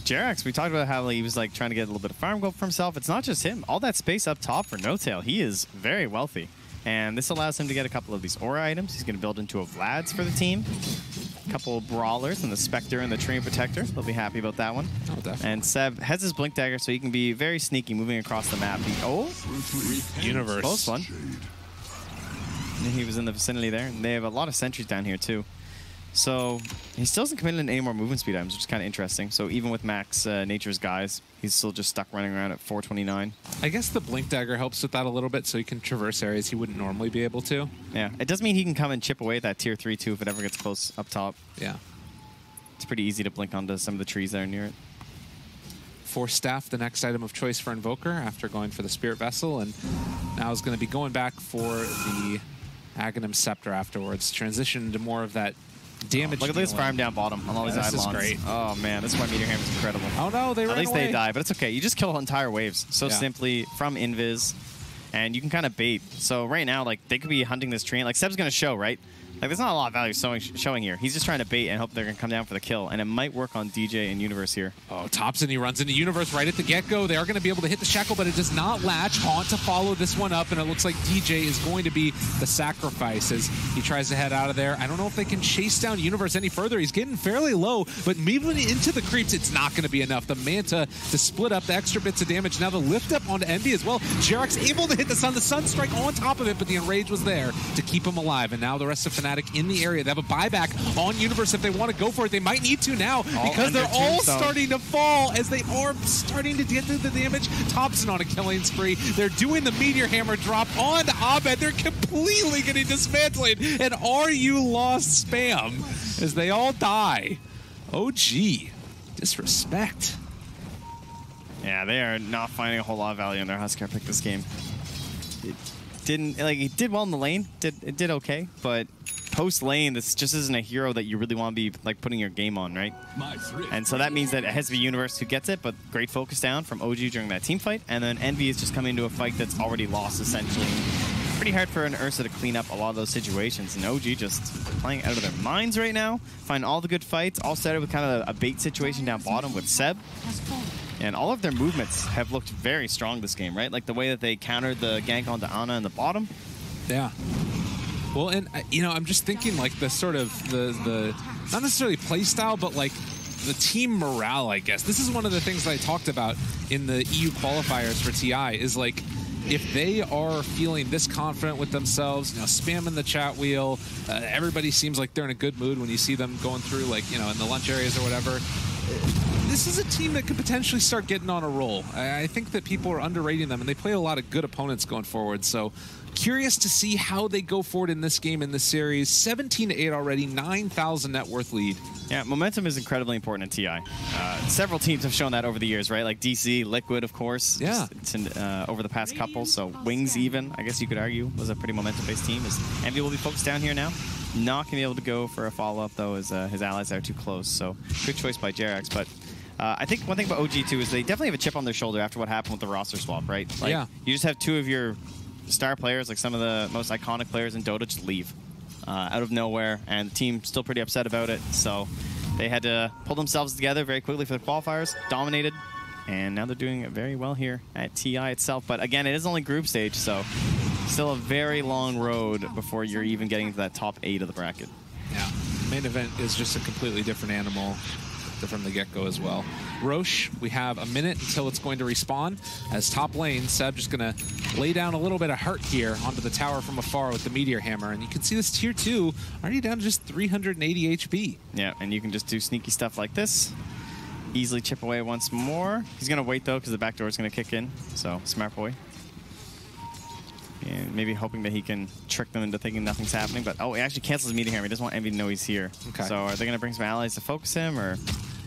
Jerax, we talked about how he was like trying to get a little bit of farm gold for himself. It's not just him. All that space up top for No-Tail, he is very wealthy. And this allows him to get a couple of these aura items. He's going to build into a Vlad's for the team. A couple of Brawlers and the Spectre and the Tree Protector. They'll be happy about that one. Oh, definitely. And Seb has his Blink Dagger, so he can be very sneaky moving across the map. Universe. Close one. And he was in the vicinity there. And they have a lot of sentries down here, too. So he still hasn't committed any more movement speed items, which is kind of interesting. So even with max Nature's Guise, he's still just stuck running around at 429. I guess the Blink Dagger helps with that a little bit, so he can traverse areas he wouldn't normally be able to. Yeah, it does mean he can come and chip away at that tier 3 too if it ever gets close up top. Yeah. It's pretty easy to blink onto some of the trees that are near it. Force Staff, the next item of choice for Invoker after going for the Spirit Vessel, and now is going to be going back for the Aghanim Scepter afterwards. Transition to more of that damage. Look at this farm down bottom on all these This is Eidolons. great. Oh man, this is why Meteor Hammer is incredible. Oh no, they ran At least away. they die, but it's okay. You just kill entire waves so simply from Invis, and you can kind of bait. So right now, like they could be hunting this tree. Like Seb's gonna show, right? Like there's not a lot of value showing here. He's just trying to bait and hope they're gonna come down for the kill, and it might work on DJ and Universe here. Oh, Thompson, he runs into Universe right at the get-go. They are going to be able to hit the Shackle, but it does not latch. Haunt to follow this one up, and it looks like DJ is going to be the sacrifice as he tries to head out of there. I don't know if they can chase down Universe any further. He's getting fairly low, but moving into the creeps, it's not going to be enough. The Manta to split up the extra bits of damage. Now the lift up onto Envy as well. Jerax able to hit the Sunstrike on top of it, but the Enrage was there to keep him alive. And now the rest of Fnatic in the area. They have a buyback on Universe if they want to go for it. They might need to now because they're all starting to fall as they are starting to get to the damage. Thompson on a killing spree. They're doing the Meteor Hammer drop on Abed. They're completely getting dismantled. And are you lost spam as they all die? OG. Disrespect. Yeah, they are not finding a whole lot of value in their Huskar pick this game. It didn't like he did well in the lane. It did okay, but post lane, this just isn't a hero that you really want to be like putting your game on, right? And so that means that it has to be Universe who gets it, but great focus down from OG during that team fight, and then Envy is just coming into a fight that's already lost essentially. Pretty hard for an Ursa to clean up a lot of those situations, and OG just playing out of their minds right now. Find all the good fights, all started with kind of a bait situation down bottom with Seb. And all of their movements have looked very strong this game, right? Like the way that they countered the gank onto Ana in the bottom. Yeah. Well, and you know, I'm just thinking like the sort of the not necessarily play style, but like the team morale, I guess. This is one of the things that I talked about in the EU qualifiers for TI is like if they are feeling this confident with themselves, you know, spamming the chat wheel, everybody seems like they're in a good mood when you see them going through like, you know, in the lunch areas or whatever. This is a team that could potentially start getting on a roll. I think that people are underrating them, and they play a lot of good opponents going forward. So curious to see how they go forward in this game, in this series. 17-8 already, 9,000 net worth lead. Yeah, momentum is incredibly important in TI. Several teams have shown that over the years, right? Like DC, Liquid, of course. Yeah. Over the past couple. So Wings even, I guess you could argue, was a pretty momentum-based team. Envy will be focused down here now. Not going to be able to go for a follow-up, though, as his allies are too close. So good choice by Jerax. But I think one thing about OG, too, is they definitely have a chip on their shoulder after what happened with the roster swap, right? Like, yeah. You just have two of your star players, like some of the most iconic players in Dota, just leave out of nowhere, and the team's still pretty upset about it. So they had to pull themselves together very quickly for the qualifiers, dominated, and now they're doing it very well here at TI itself. But again, it is only group stage, so still a very long road before you're even getting to that top 8 of the bracket. Yeah, main event is just a completely different animal from the get-go as well. Roche, we have a minute until it's going to respawn. As top lane, Seb just going to lay down a little bit of hurt here onto the tower from afar with the Meteor Hammer. And you can see this tier 2 already down to just 380 HP. Yeah, and you can just do sneaky stuff like this. Easily chip away once more. He's going to wait, though, because the back door is going to kick in. So, smart boy. And maybe hoping that he can trick them into thinking nothing's happening. But, oh, he actually cancels his Meteor Hammer. He doesn't want Envy to know he's here. Okay. So are they going to bring some allies to focus him, or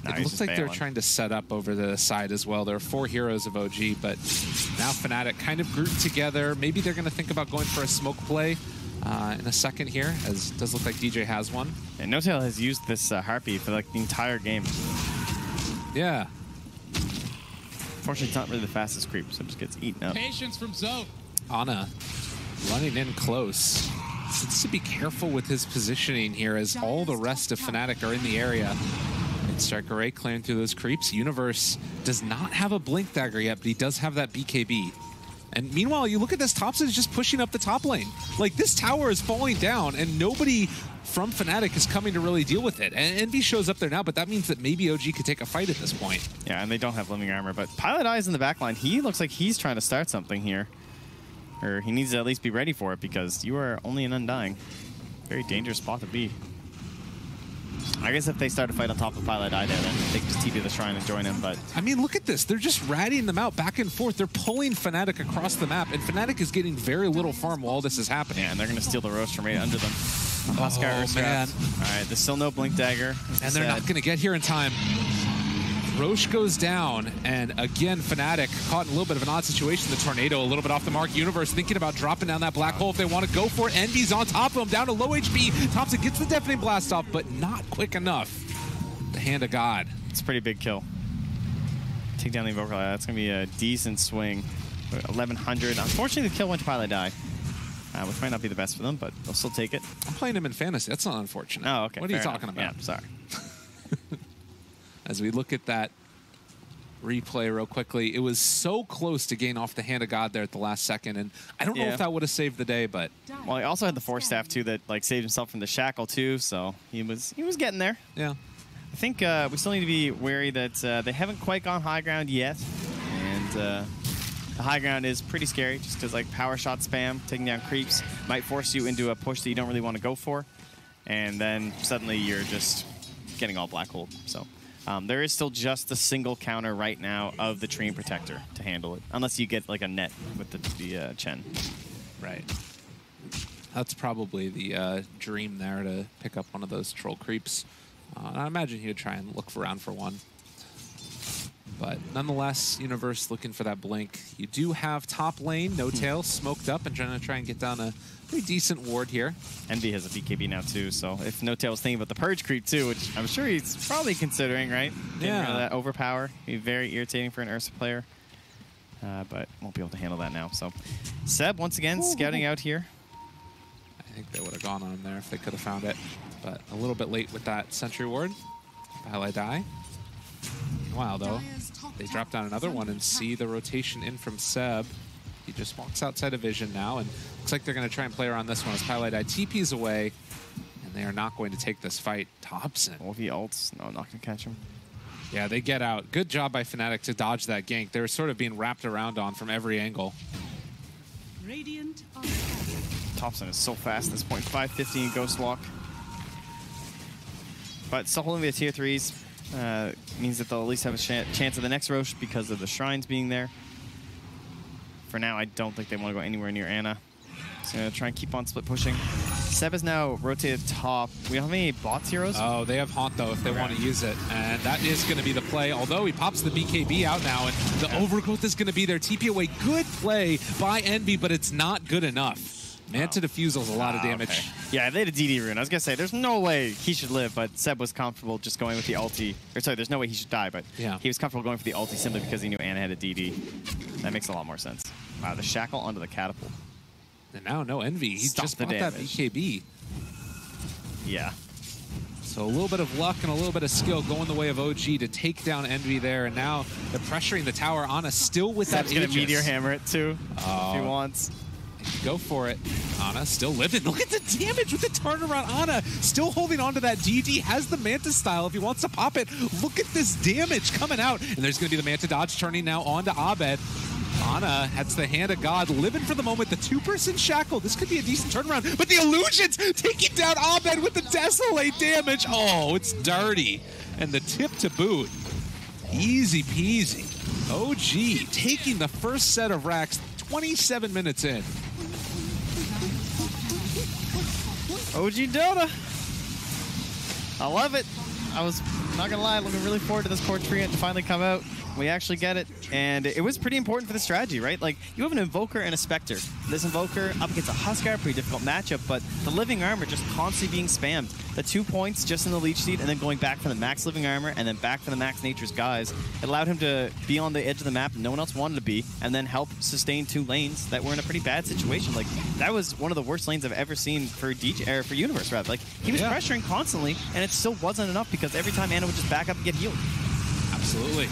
It looks like they're trying to set up over the side as well. There are 4 heroes of OG, but now Fnatic kind of grouped together. Maybe they're going to think about going for a smoke play in a second here, as it does look like DJ has one. And NoTail has used this Harpy for like the entire game. Yeah. Unfortunately, it's not really the fastest creep, so it just gets eaten up. Patience from Zoe. Ana running in close. Needs to be careful with his positioning here as all the rest of Fnatic are in the area. Striker Ray clearing through those creeps. Universe does not have a Blink Dagger yet, but he does have that BKB. And meanwhile, you look at this, Thompson is just pushing up the top lane. Like, this tower is falling down, and nobody from Fnatic is coming to really deal with it. And Envy shows up there now, but that means that maybe OG could take a fight at this point. Yeah, and they don't have Living Armor, but Pilot Eye's in the back line. He looks like he's trying to start something here. Or he needs to at least be ready for it, because you are only an Undying. Very dangerous spot to be. I guess if they start a fight on top of Pilot Eye there, then they can just TP the Shrine and join him, but... I mean, look at this. They're just ratting them out back and forth. They're pulling Fnatic across the map, and Fnatic is getting very little farm while this is happening. Yeah, and they're going to steal the roast from right under them. Oh, man. All right, there's still no Blink Dagger. And they're not going to get here in time. Roche goes down, and again, Fnatic caught in a little bit of an odd situation. The tornado a little bit off the mark. Universe thinking about dropping down that black hole if they want to go for it. Envy's on top of him, down to low HP. Thompson gets the Deafening Blast off, but not quick enough. The hand of God. It's a pretty big kill. Take down the Invoker. That's going to be a decent swing. 1100. Unfortunately, the kill went to Pilot Die, which might not be the best for them, but they'll still take it. I'm playing him in fantasy. That's not unfortunate. Oh, okay. What are you talking about? Yeah, sorry. As we look at that replay real quickly, it was so close to gain off the hand of God there at the last second, and I don't know if that would have saved the day, but... Well, he also had the Force Staff, too, that like saved himself from the shackle, too, so he was getting there. Yeah. I think we still need to be wary that they haven't quite gone high ground yet, and the high ground is pretty scary, just because like power shot spam, taking down creeps, might force you into a push that you don't really want to go for, and then suddenly you're just getting all black hole, so... there is still just a single counter right now of the Treant Protector to handle it, unless you get like a net with the Chen. Right. That's probably the dream there, to pick up one of those troll creeps. I imagine he would try and look around for one. But nonetheless, Universe looking for that blink. You do have top lane, NoTail smoked up and trying to try and get down a pretty decent ward here. Envy has a BKB now too, so if NoTail was thinking about the Purge creep too, which I'm sure he's probably considering, right? Getting rid of that overpower. Be very irritating for an Ursa player, but won't be able to handle that now. So Seb once again scouting out here. I think they would have gone on him there if they could have found it, but a little bit late with that Sentry Ward. Highlight die. Wow, though, they drop down another one and see the rotation in from Seb. He just walks outside of vision now, and looks like they're going to try and play around this one as Pilot Eye TP's away, and they are not going to take this fight. Thompson. Well, if he ults, no, not going to catch him. Yeah, they get out. Good job by Fnatic to dodge that gank. They were sort of being wrapped around on from every angle. Radiant Thompson is so fast at this point. 550 Ghost Walk. But still holding the tier 3s. Means that they'll at least have a chance of the next Roche because of the shrines being there. For now, I don't think they want to go anywhere near Ana. So going to try and keep on split pushing. Seb is now rotated top. We don't have any bots heroes. Oh, they have Haunt, though, if they want to use it. And that is going to be the play. Although he pops the BKB out now, and the overgrowth is going to be there. TP away. Good play by Envy, but it's not good enough. Manta Diffusal's a lot of damage. Okay. Yeah, they had a DD rune. I was going to say, there's no way he should live, but Seb was comfortable just going with the ulti. Or sorry, there's no way he should die, but he was comfortable going for the ulti simply because he knew Ana had a DD. That makes a lot more sense. Wow, the shackle onto the catapult. And now no Envy. He just bought that BKB. Yeah. So a little bit of luck and a little bit of skill going the way of OG to take down Envy there. And now they're pressuring the tower. Ana still with Seb's that Aegis. Going to Meteor Hammer it too, if he wants. Go for it. Ana still living. Look at the damage with the turnaround. Ana still holding on to that DD. Has the Manta style if he wants to pop it. Look at this damage coming out. And there's going to be the Manta dodge turning now onto Abed. Ana has the hand of God, living for the moment. The 2-person shackle. This could be a decent turnaround. But the illusions taking down Abed with the Desolate damage. Oh, it's dirty. And the tip to boot. Easy peasy. OG taking the first set of racks 27 minutes in. OG Dota. I love it. I was not gonna lie, looking really forward to this core treant to finally come out. We actually get it, and it was pretty important for the strategy, right? Like, you have an Invoker and a Spectre. This Invoker up against a Huskar, pretty difficult matchup, but the Living Armor just constantly being spammed. The 2 points just in the leech seed, and then going back for the max Living Armor, and then back for the max Nature's Guise. It allowed him to be on the edge of the map that no one else wanted to be, and then help sustain 2 lanes that were in a pretty bad situation. Like, that was one of the worst lanes I've ever seen for DJ, or for Universe, rather. Like, he was pressuring constantly, and it still wasn't enough because every time Ana would just back up and get healed. Absolutely.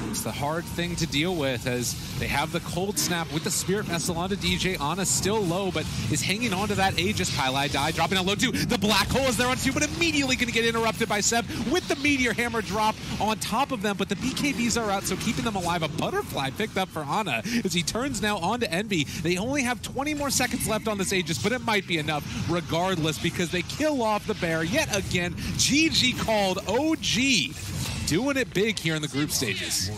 It's the hard thing to deal with as they have the cold snap with the Spirit Vessel onto DJ. Ana still low, but is hanging on to that Aegis. Kylie die, dropping down low too. The Black Hole is there on 2, but immediately going to get interrupted by Seb with the Meteor Hammer drop on top of them. But the BKBs are out, so keeping them alive. A Butterfly picked up for Ana as he turns now onto Envy. They only have 20 more seconds left on this Aegis, but it might be enough regardless because they kill off the bear yet again. GG called. OG doing it big here in the group stages.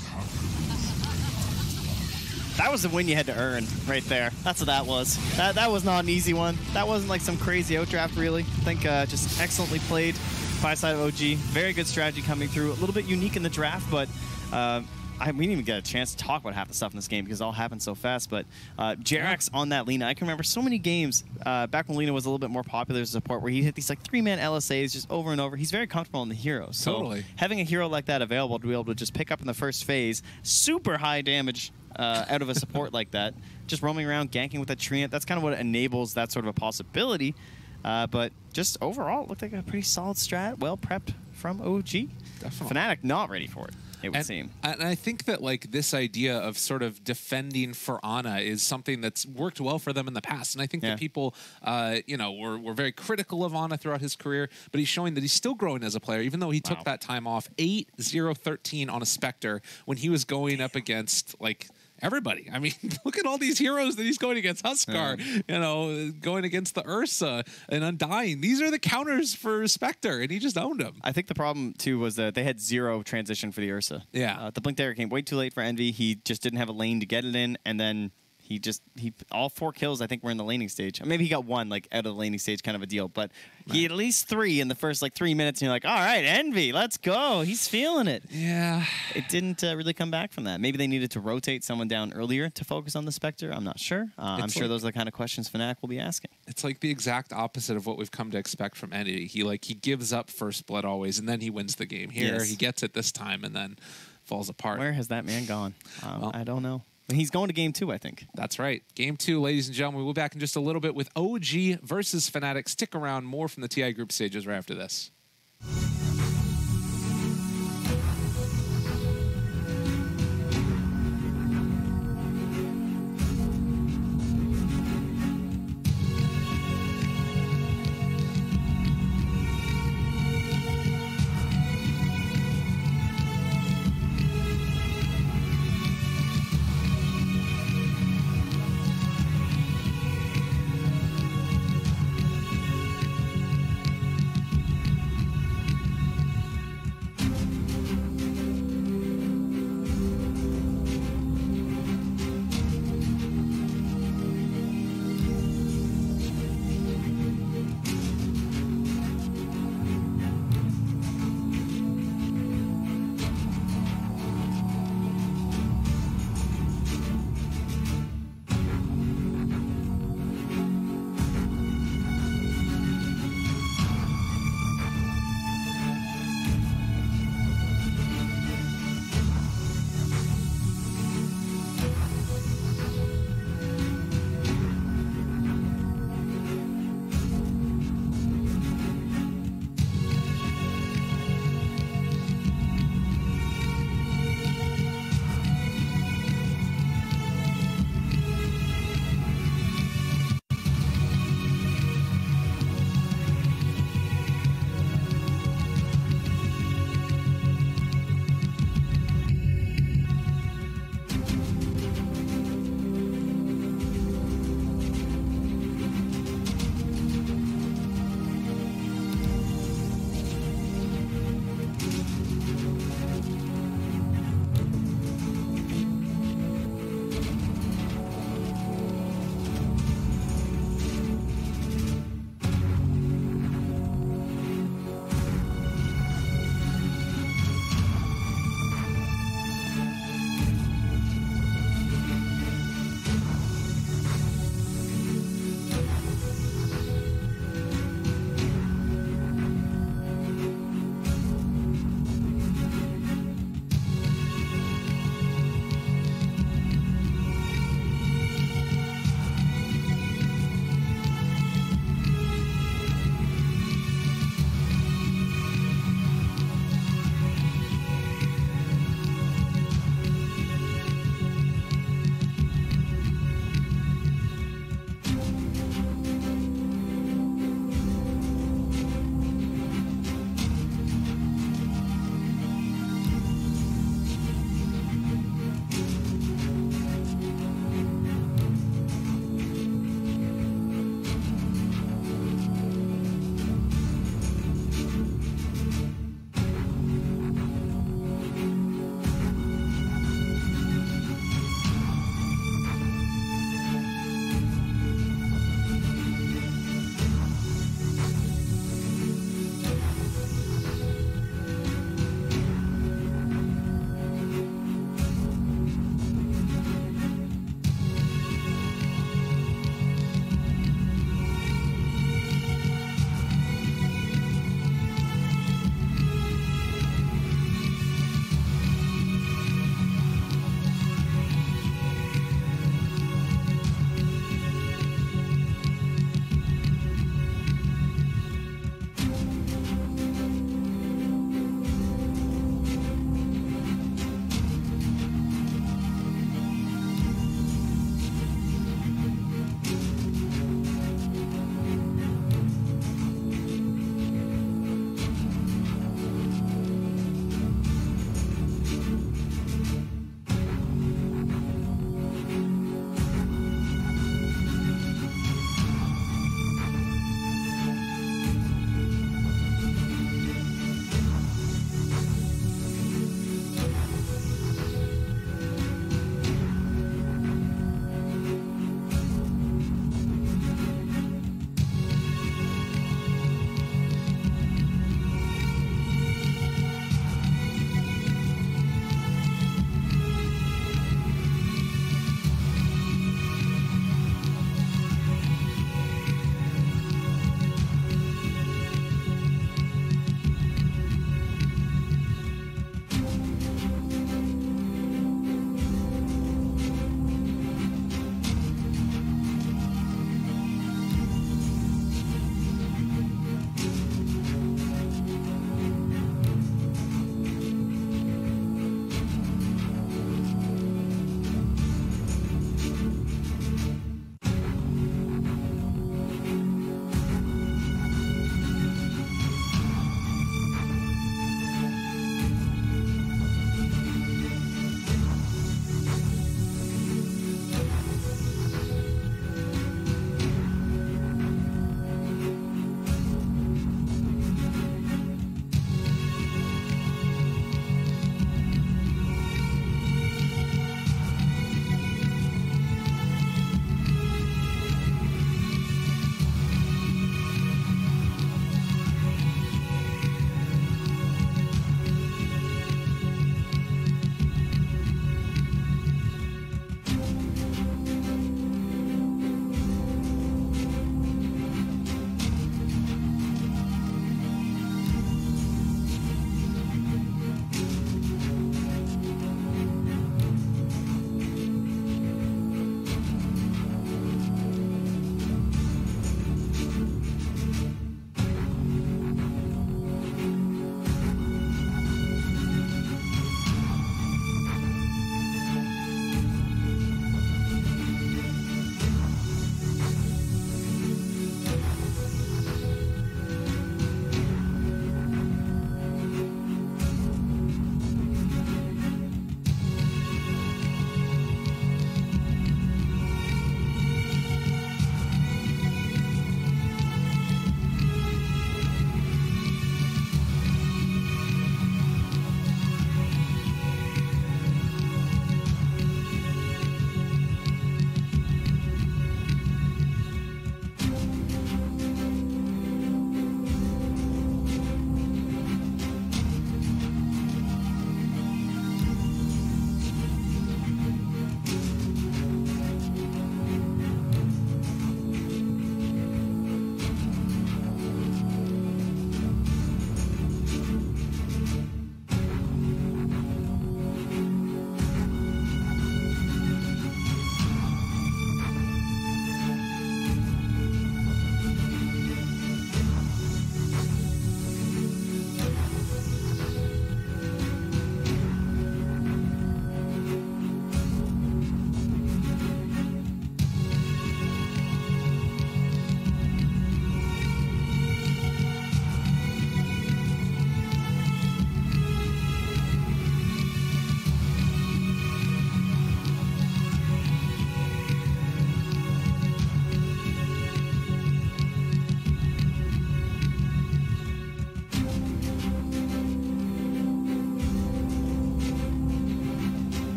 That was the win you had to earn right there. That's what that was. That was not an easy one. That wasn't like some crazy outdraft, really. I think just excellently played by side of OG. Very good strategy coming through. A little bit unique in the draft, but we didn't even get a chance to talk about half the stuff in this game because it all happened so fast. But Jerax on that Lina, I can remember so many games back when Lina was a little bit more popular as a support where he hit these like 3-man LSAs just over and over. He's very comfortable in the hero. So totally. Having a hero like that available to be able to just pick up in the first phase, super high damage out of a support like that, just roaming around, ganking with a treant, that's kind of what enables that sort of a possibility. But just overall, it looked like a pretty solid strat, well prepped from OG. Definitely. Fnatic not ready for it. It would seem. And I think that like this idea of sort of defending for Ana is something that's worked well for them in the past. And I think that people, you know, were very critical of Ana throughout his career, but he's showing that he's still growing as a player, even though he took that time off. 8-0-13 on a Spectre when he was going up against like everybody. I mean, look at all these heroes that he's going against. Huskar, you know, going against the Ursa and Undying. These are the counters for Spectre, and he just owned them. I think the problem, too, was that they had 0 transition for the Ursa. Yeah. The Blink Dagger came way too late for Envy. He just didn't have a lane to get it in, and then all 4 kills, I think, were in the laning stage. Maybe he got 1, like, out of the laning stage kind of a deal, but he had at least 3 in the first, like, 3 minutes, and you're like, all right, Envy, let's go. He's feeling it. Yeah. It didn't really come back from that. Maybe they needed to rotate someone down earlier to focus on the Spectre. I'm not sure. I'm sure those are the kind of questions Fnatic will be asking. It's like the exact opposite of what we've come to expect from Envy. He gives up first blood always, and then he wins the game. Here, he gets it this time, and then falls apart. Where has that man gone? I don't know. He's going to game 2, I think. That's right. Game 2, ladies and gentlemen. We'll be back in just a little bit with OG versus Fnatic. Stick around. More from the TI group stages right after this.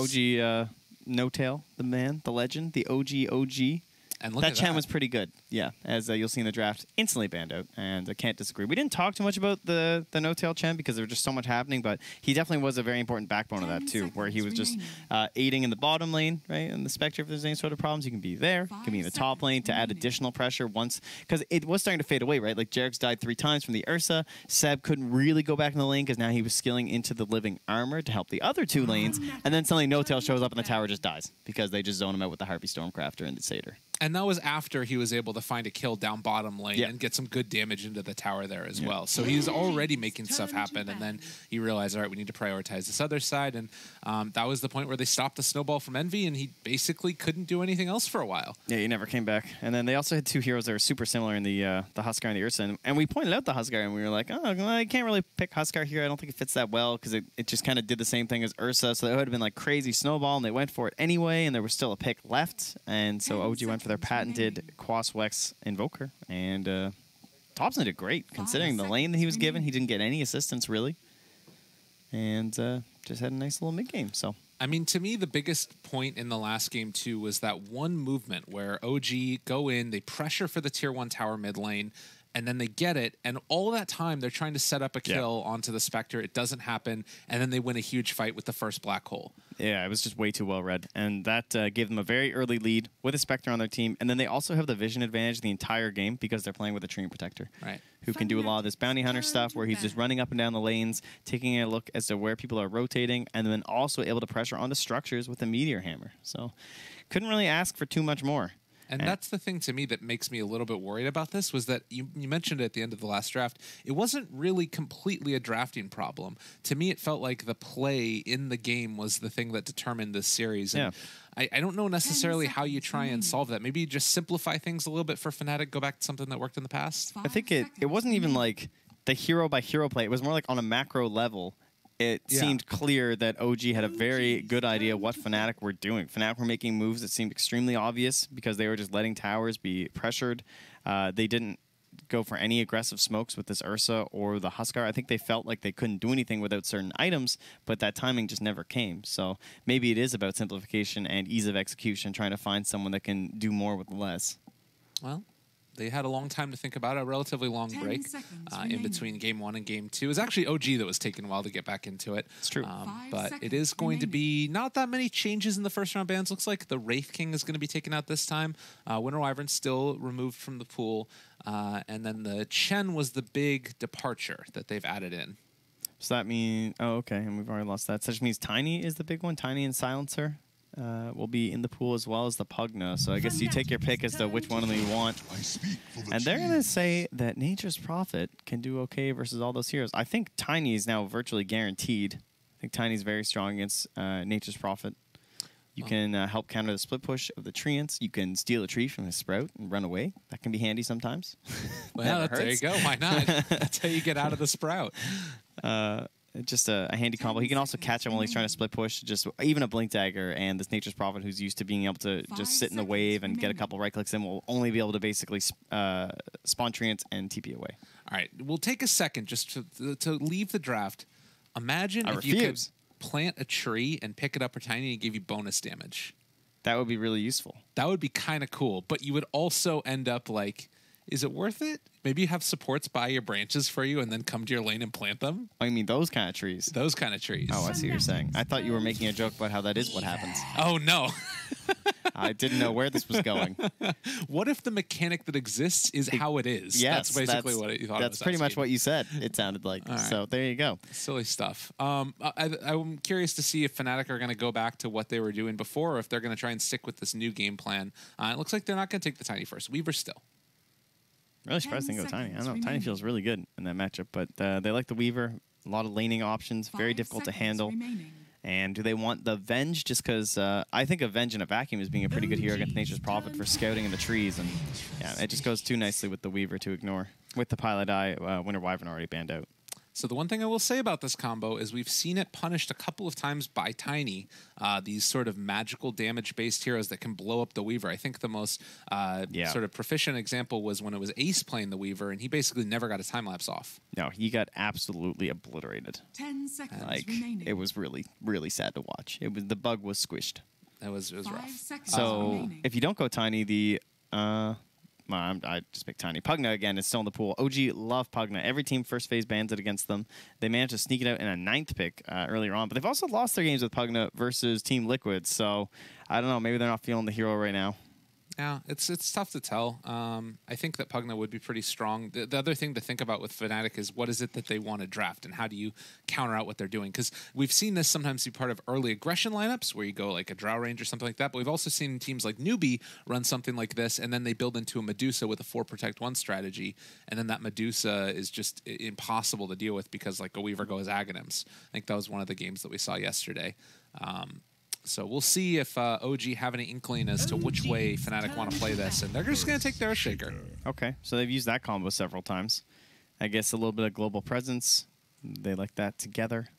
OG No Tail, the man, the legend, the OG. And look that at Chen was pretty good, yeah, as you'll see in the draft. Instantly banned out, and I can't disagree. We didn't talk too much about the no-tail Chen because there was just so much happening, but he definitely was a very important backbone of that too, where he was just aiding in the bottom lane, right? And the Spectre, if there's any sort of problems, you can be there. You can be in the top lane to add additional pressure once, because it was starting to fade away, right? Like Jarek's died 3 times from the Ursa. Seb couldn't really go back in the lane because now he was skilling into the living armor to help the other 2 lanes, and then suddenly no-tail shows up and the tower just dies because they just zone him out with the Harpy Stormcrafter and the Satyr. And that was after he was able to find a kill down bottom lane and get some good damage into the tower there as well. So he was already making stuff happen, and then he realized, all right, we need to prioritize this other side, and that was the point where they stopped the snowball from Envy, and he basically couldn't do anything else for a while. Yeah, he never came back. And then they also had 2 heroes that were super similar in the Huskar and the Ursa, and we pointed out the Huskar, and we were like, oh, I can't really pick Huskar here. I don't think it fits that well, because it just kind of did the same thing as Ursa, so that would have been like crazy snowball, and they went for it anyway, and there was still a pick left, and so OG went for their patented Quas Wex Invoker, and Thompson did great considering the lane that he was given. He didn't get any assistance really, and just had a nice little mid game. So I mean, to me, the biggest point in the last game too was that one movement where OG go in, they pressure for the tier 1 tower mid lane, and then they get it, and all that time they're trying to set up a kill onto the Spectre. It doesn't happen, and then they win a huge fight with the first black hole. Yeah, it was just way too well read, and that gave them a very early lead with a Spectre on their team, and then they also have the vision advantage the entire game because they're playing with a Treant Protector, right? Who can do a lot of this bounty hunter stuff where he's just running up and down the lanes, taking a look as to where people are rotating, and then also able to pressure onto structures with a Meteor Hammer. So couldn't really ask for too much more. And that's the thing to me that makes me a little bit worried about this, was that you mentioned it at the end of the last draft. It wasn't really completely a drafting problem. To me, it felt like the play in the game was the thing that determined this series. And I don't know necessarily how you try and solve that. Maybe you just simplify things a little bit for Fnatic, go back to something that worked in the past. I think it wasn't even like the hero by hero play. It was more like on a macro level. It seemed clear that OG had a very good idea what Fnatic were doing. Fnatic were making moves that seemed extremely obvious because they were just letting towers be pressured. They didn't go for any aggressive smokes with this Ursa or the Huskar. I think they felt like they couldn't do anything without certain items, but that timing just never came. So maybe it is about simplification and ease of execution, trying to find someone that can do more with less. Well, they had a long time to think about it, a relatively long break in between game 1 and game 2. It was actually OG that was taking a while to get back into it. It's true. But it is going to be not that many changes in the first round bans. Looks like the Wraith King is going to be taken out this time. Winter Wyvern still removed from the pool. And then the Chen was the big departure that they've added in. Does that mean... Oh, okay, and we've already lost that. So that just means Tiny is the big one? Tiny and Silencer? Will be in the pool as well as the Pugna. So I guess you take your pick as to which one of them you want. And they're going to say that Nature's Prophet can do okay versus all those heroes. I think Tiny is now virtually guaranteed. I think Tiny's very strong against Nature's Prophet. You can help counter the split push of the Treants. You can steal a tree from his Sprout and run away. That can be handy sometimes. Well, there you go. Why not? That's how you get out of the Sprout. Just a handy combo. He can also catch him while he's trying to split push. Just even a Blink Dagger, and this Nature's Prophet, who's used to being able to just sit in the wave and get a couple right clicks in, will only be able to basically spawn Treants and TP away. All right, we'll take a second just to leave the draft. Imagine if you could plant a tree and pick it up for Tiny and give you bonus damage. That would be really useful. That would be kind of cool, but you would also end up like, is it worth it? Maybe you have supports buy your branches for you and then come to your lane and plant them. Oh, you mean those kind of trees? Those kind of trees. Oh, I see what you're saying. I thought you were making a joke about how that is what happens. Oh, no. I didn't know where this was going. What if the mechanic that exists is how it is? Yes, that's basically what you thought. That's pretty much what you said. It sounded like. Right. So there you go. Silly stuff. I'm curious to see if Fnatic are going to go back to what they were doing before, or if they're going to try and stick with this new game plan. It looks like they're not going to take the Tiny first. Weaver still. Really surprised they go Tiny. I don't know. Tiny feels really good in that matchup, but they like the Weaver. A lot of laning options. Very difficult to handle. And do they want the Venge? Just because I think a Venge in a vacuum is being a pretty good hero against Nature's Prophet for scouting in the trees. And yeah, it just goes too nicely with the Weaver to ignore. With the Pilot Eye, Winter Wyvern already banned out. So the one thing I will say about this combo is we've seen it punished a couple of times by Tiny, these sort of magical damage-based heroes that can blow up the Weaver. I think the most sort of proficient example was when it was Ace playing the Weaver, and he basically never got a time-lapse off. No, he got absolutely obliterated. 10 seconds remaining. It was really, really sad to watch. The bug was squished. It was 5 rough. seconds So remaining. if you don't go Tiny, the I just picked Tiny. Pugna, again, is still in the pool. OG love Pugna. Every team first phase bans it against them. They managed to sneak it out in a 9th pick earlier on, but they've also lost their games with Pugna versus Team Liquid. So I don't know. Maybe they're not feeling the hero right now. Yeah, it's tough to tell. I think that Pugna would be pretty strong. The other thing to think about with Fnatic is what is it that they want to draft and how do you counter out what they're doing? Because we've seen this sometimes be part of early aggression lineups where you go like a Drow Range or something like that. But we've also seen teams like Newbie run something like this and then they build into a Medusa with a 4 protect 1 strategy. And then that Medusa is just impossible to deal with because like a Weaver goes Aghanims. I think that was one of the games that we saw yesterday. So we'll see if OG have any inkling as to which way Fnatic want to play this, and they're just going to take their Shaker. Okay, so they've used that combo several times. I guess a little bit of global presence. They like that together.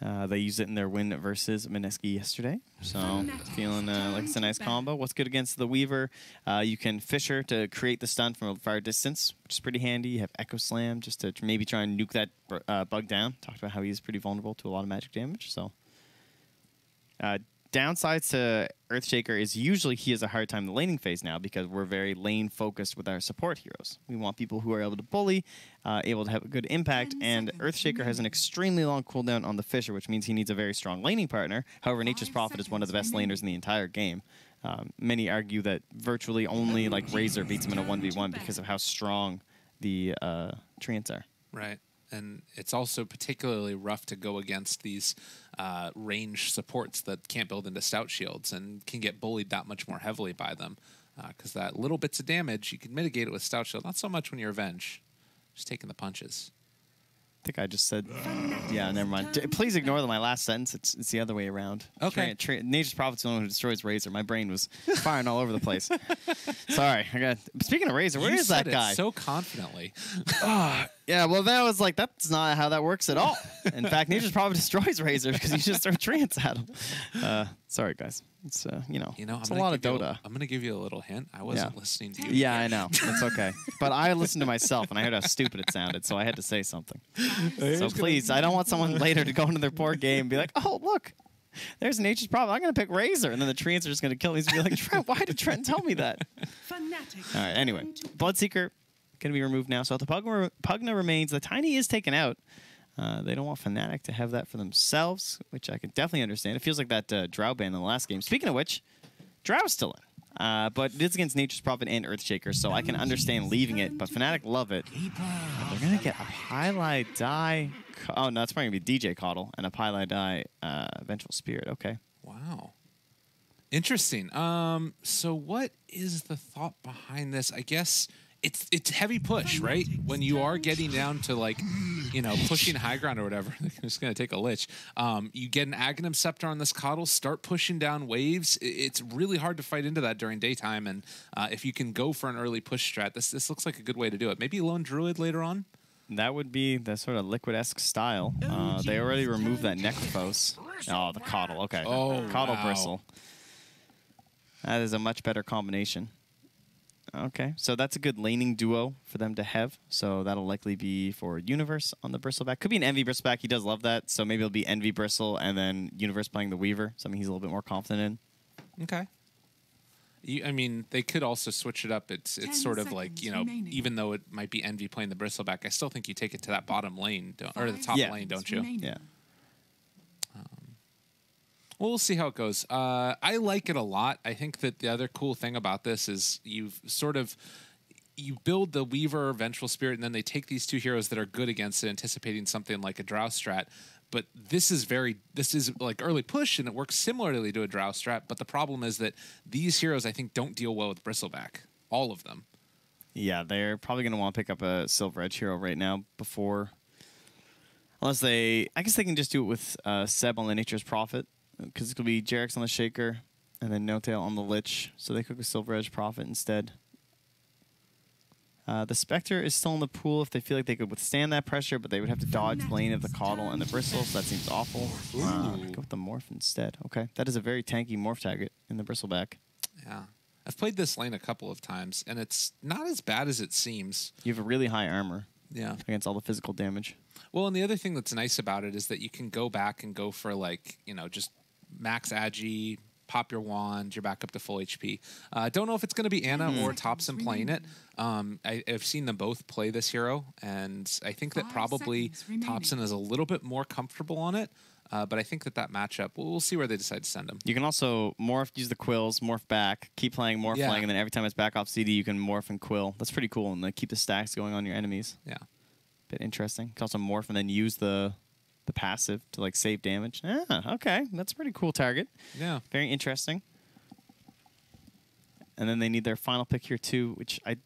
They used it in their win versus Mineski yesterday. So feeling like it's a nice combo. What's good against the Weaver? You can Fisher to create the stun from a far distance, which is pretty handy. You have Echo Slam just to maybe try and nuke that bug down. Talked about how he's pretty vulnerable to a lot of magic damage, so... downsides to Earthshaker is usually he has a hard time in the laning phase now because we're very lane focused with our support heroes. We want people who are able to bully, able to have a good impact, and Earthshaker has an extremely long cooldown on the Fisher, which means he needs a very strong laning partner. However, Nature's Prophet is one of the best laners in the entire game. Many argue that virtually only like Razor beats him in a 1v1 because of how strong the treants are. Right. And it's also particularly rough to go against these range supports that can't build into stout shields and can get bullied that much more heavily by them. Because that little bits of damage, you can mitigate it with stout shield. Not so much when you're Avenge. Just taking the punches. I think I just said, yeah, never mind. Please ignore my last sentence. It's the other way around. Okay. Nature's Prophet's the one who destroys Razor. My brain was firing all over the place. Sorry. Speaking of Razor, where is that guy? So confidently. Yeah, well, that was like, that's not how that works at all. In fact, Nature's Prophet destroys Razor because you just throw treants at him. Sorry, guys. It's, it's a lot of Dota. I'm going to give you a little hint. I wasn't listening to you. Yeah, I know. It's okay. But I listened to myself, and I heard how stupid it sounded, so I had to say something. So please, I don't want someone later to go into their poor game and be like, oh, look, there's Nature's Prophet. I'm going to pick Razor. And then the treants are just going to kill me and be like, Trent, why did Trent tell me that? Fnatic. All right, anyway. Bloodseeker going to be removed now. So if the Pugna remains, the Tiny is taken out. They don't want Fnatic to have that for themselves, which I can definitely understand. It feels like that Drow ban in the last game. Speaking of which, Drow's still in. But it's against Nature's Prophet and Earthshaker, so I can understand leaving it. But Fnatic love it. They're going to get a Highlight Die. Oh, no, that's probably going to be DJ Coddle and a Highlight Die Vengeful Spirit. Okay. Wow. Interesting. So what is the thought behind this? I guess... It's heavy push, right? When you are getting down to like, pushing high ground or whatever, I'm just going to take a lich. You get an Aghanim Scepter on this Coddle, start pushing down waves. It's really hard to fight into that during daytime. And if you can go for an early push strat, this looks like a good way to do it. Maybe Lone Druid later on? That would be the sort of Liquid-esque style. They already removed that Necrophos. Oh, the Coddle. Okay. Oh, Coddle wow. Bristle. That is a much better combination. Okay, so that's a good laning duo for them to have. So that'll likely be for Universe on the Bristleback. Could be an Envy Bristleback. He does love that. So maybe it'll be Envy Bristle and then Universe playing the Weaver, something he's a little bit more confident in. Okay. I mean, they could also switch it up. It's sort of like, remaining. Even though it might be Envy playing the Bristleback, I still think you take it to that bottom lane, or the top lane, don't you? Remaining. Yeah. Well, we'll see how it goes. I like it a lot. I think that the other cool thing about this is you build the Weaver Vengeful Spirit, and then they take these two heroes that are good against it, anticipating something like a Drow strat. But this is like early push, and it works similarly to a Drow strat. But the problem is that these heroes, I think, don't deal well with Bristleback. All of them. Yeah, they're probably going to want to pick up a Silver Edge hero right now before... Unless I guess they can just do it with Seb on the Nature's Prophet. Because it could be Jarek's on the Shaker, and then No-Tail on the Lich. So they cook a Silver Edge Prophet instead. The Spectre is still in the pool if they feel like they could withstand that pressure, but they would have to dodge the lane of the Caudal and the Bristle, so that seems awful. Go with the Morph instead. Okay, that is a very tanky Morph target in the Bristleback. Yeah. I've played this lane a couple of times, and it's not as bad as it seems. You have a really high armor against all the physical damage. Well, and the other thing that's nice about it is that you can go back and go for, like, you know, just max agi, pop your wand, you're back up to full HP. Don't know if it's going to be Ana or Topson playing it. I've seen them both play this hero, and I think that probably Topson is a little bit more comfortable on it. But I think that matchup, we'll see where they decide to send him. You can also morph, use the quills, morph back, keep playing, morph playing, and then every time it's back off CD, you can morph and quill. That's pretty cool, and keep the stacks going on your enemies. Yeah. Bit interesting. You can also morph and then use the passive to like save damage. Yeah, okay. That's a pretty cool target. Yeah. Very interesting. And then they need their final pick here too, which I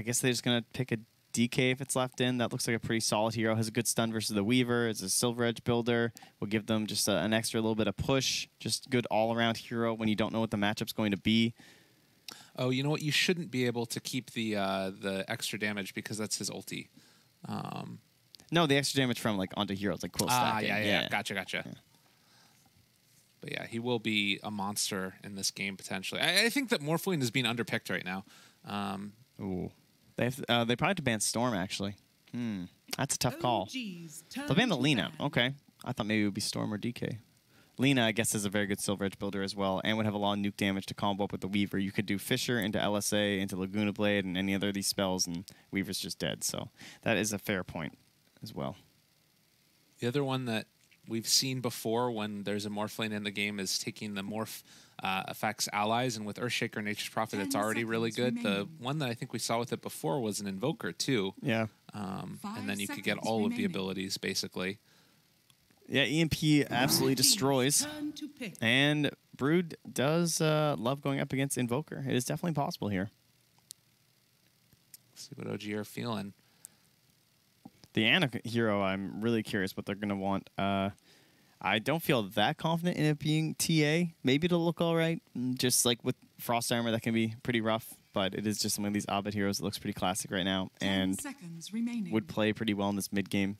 guess they're just going to pick a DK if it's left in. That looks like a pretty solid hero. Has a good stun versus the Weaver. It's a Silver Edge builder. Will give them just an extra little bit of push. Just good all-around hero when you don't know what the matchup's going to be. Oh, you know what? You shouldn't be able to keep the extra damage because that's his ulti. No, the extra damage from like onto heroes, like quill stacking. Yeah. Gotcha. Yeah. But yeah, he will be a monster in this game potentially. I think that Morphling is being underpicked right now. Ooh. They probably have to ban Storm, actually. That's a tough call. They'll ban the Lina. Okay. I thought maybe it would be Storm or DK. Lina, I guess, is a very good Silver Edge builder as well, and would have a lot of nuke damage to combo up with the Weaver. You could do Fissure into LSA, into Laguna Blade, and any other of these spells, and Weaver's just dead. So that is a fair point as well. The other one that we've seen before when there's a Morph lane in the game is taking the Morph affects allies, and with Earthshaker, Nature's Prophet, it's already really good. The one that I think we saw with it before was an Invoker too. Yeah. And then you could get all of the abilities basically. Yeah, EMP absolutely destroys. And Brood does love going up against Invoker. It is definitely possible here. Let's see what OG are feeling. The Ana hero, I'm really curious what they're going to want. I don't feel that confident in it being TA. Maybe it'll look all right. Just like with Frost Armor, that can be pretty rough. But it is just one of these Abed heroes that looks pretty classic right now. And would play pretty well in this mid-game.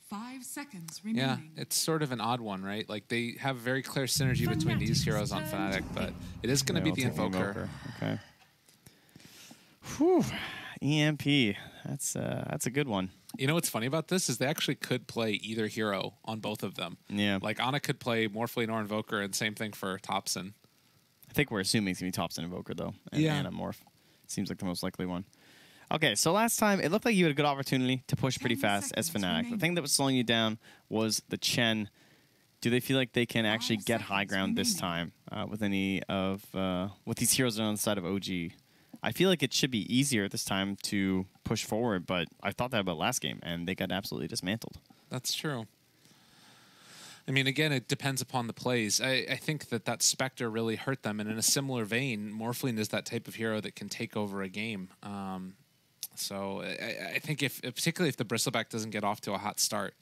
5 seconds remaining. Yeah, it's sort of an odd one, right? Like, they have very clear synergy between these heroes on Fnatic, but it is going to be the Invoker. Okay. Whew. EMP. That's a good one. You know what's funny about this is they actually could play either hero on both of them. Yeah. Like, Ana could play Morphling or Invoker, and same thing for Topson. I think we're assuming it's going to be Topson Invoker, though. And Ana Morph. Seems like the most likely one. Okay, so last time, it looked like you had a good opportunity to push pretty fast as Fnatic. The thing that was slowing you down was the Chen. Do they feel like they can actually get high ground this time with any of with these heroes on the side of OG? I feel like it should be easier this time to push forward, but I thought that about last game, and they got absolutely dismantled. That's true. I mean, again, it depends upon the plays. I think that Spectre really hurt them, and in a similar vein, Morphling is that type of hero that can take over a game. So I think particularly if the Bristleback doesn't get off to a hot start,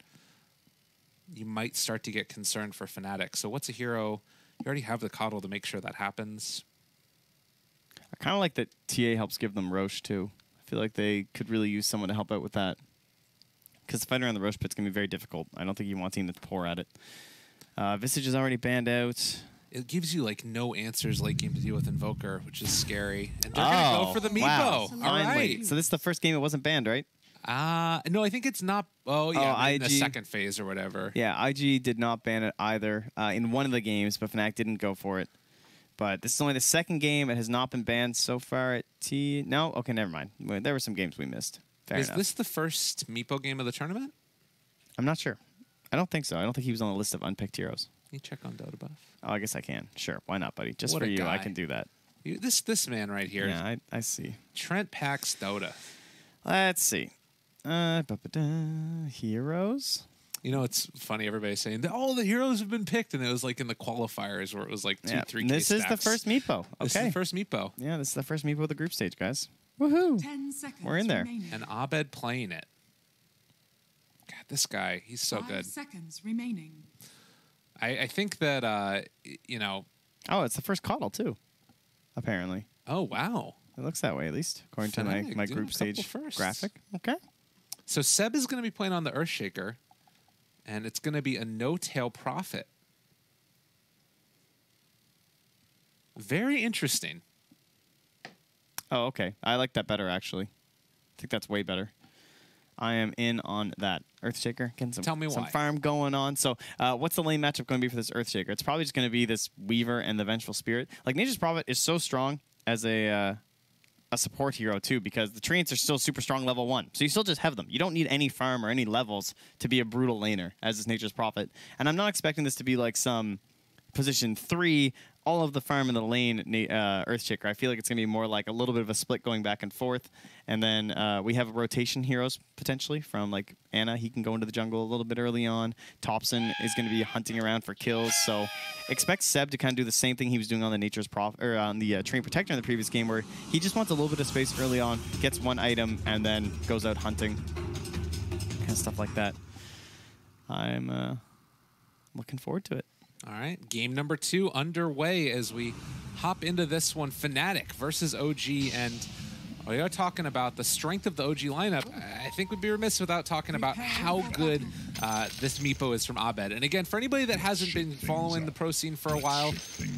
you might start to get concerned for Fnatic. So what's a hero? You already have the Caudal to make sure that happens. I kind of like that TA helps give them Roche, too. I feel like they could really use someone to help out with that. Because the fight around the Roche pit's going to be very difficult. I don't think you want a team that's poor at it. Visage is already banned out. It gives you like no answers late game to deal with Invoker, which is scary. And they're going to go for the Meepo. Wow. All right. So this is the first game it wasn't banned, right? No, I think it's not. Oh, yeah, in the IG, second phase or whatever. Yeah, IG did not ban it either in one of the games, but Fnatic didn't go for it. But this is only the second game. It has not been banned so far at T. No? Okay, never mind. There were some games we missed. Fair enough. Is this the first Meepo game of the tournament? I'm not sure. I don't think so. I don't think he was on the list of unpicked heroes. Can you check on Dota Buff? Oh, I guess I can. Sure. Why not, buddy? Just What for a you, guy. I can do that. This man right here. Yeah, I see. Trent Pax Dota. Let's see. Heroes? You know, it's funny, everybody's saying that all the heroes have been picked, and it was like in the qualifiers where it was like 2-3 This is the first Meepo. Okay. This is the first Meepo. Yeah, this is the first Meepo of the group stage, guys. Woohoo! 10 seconds We're in there. remaining. And Abed playing it. God, this guy, he's so 5 good. seconds remaining. I think that, you know... Oh, it's the first Caudal, too, apparently. Oh, wow. It looks that way, at least, according to my group stage graphic. Okay. So Seb is going to be playing on the Earthshaker, and it's going to be a no-tail Prophet. Very interesting. Oh, okay. I like that better, actually. I think that's way better. I am in on that. Earthshaker. Getting some farm going on. So what's the lane matchup going to be for this Earthshaker? It's probably just going to be this Weaver and the Vengeful Spirit. Like, Nature's Prophet is so strong as a support hero, too, because the Treants are still super strong level 1. So you still just have them. You don't need any farm or any levels to be a brutal laner, as is Nature's Prophet. And I'm not expecting this to be like some position 3, all of the farm in the lane Earthshaker. I feel like it's going to be more like a little bit of a split going back and forth. And then we have rotation heroes, potentially, from like Anna. He can go into the jungle a little bit early on. Thompson is going to be hunting around for kills. So expect Seb to kind of do the same thing he was doing on the Nature's Prophet, or on the Train Protector in the previous game, where he just wants a little bit of space early on, gets one item, and then goes out hunting. Kind of stuff like that. I'm looking forward to it. All right, game number 2 underway as we hop into this one. Fnatic versus OG, and we are talking about the strength of the OG lineup. I think we'd be remiss without talking about how good this Meepo is from Abed. And again, for anybody that hasn't been following the pro scene for a while,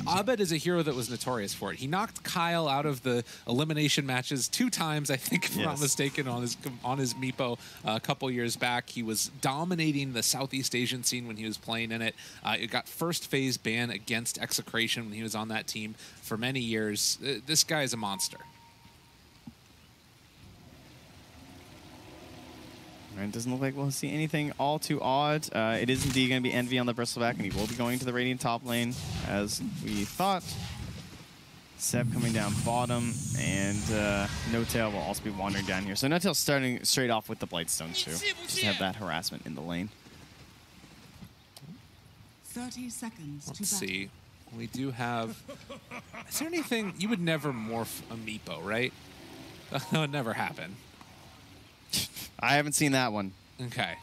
Abed is a hero that was notorious for it. He knocked Kyle out of the elimination matches 2 times, I think, if I'm not mistaken, on his Meepo a couple years back. He was dominating the Southeast Asian scene when he was playing in it. It got first phase ban against Execration when he was on that team for many years. This guy is a monster. It doesn't look like we'll see anything all too odd. It is indeed going to be Envy on the Bristleback, and he will be going to the Radiant top lane, as we thought. Seb coming down bottom, and No-Tail will also be wandering down here. So No-Tail starting straight off with the Blightstones, too. Just have that harassment in the lane. 30 seconds. Let's see. We do have... Is there anything... You would never morph a Meepo, right? That would never happen. I haven't seen that one. Okay.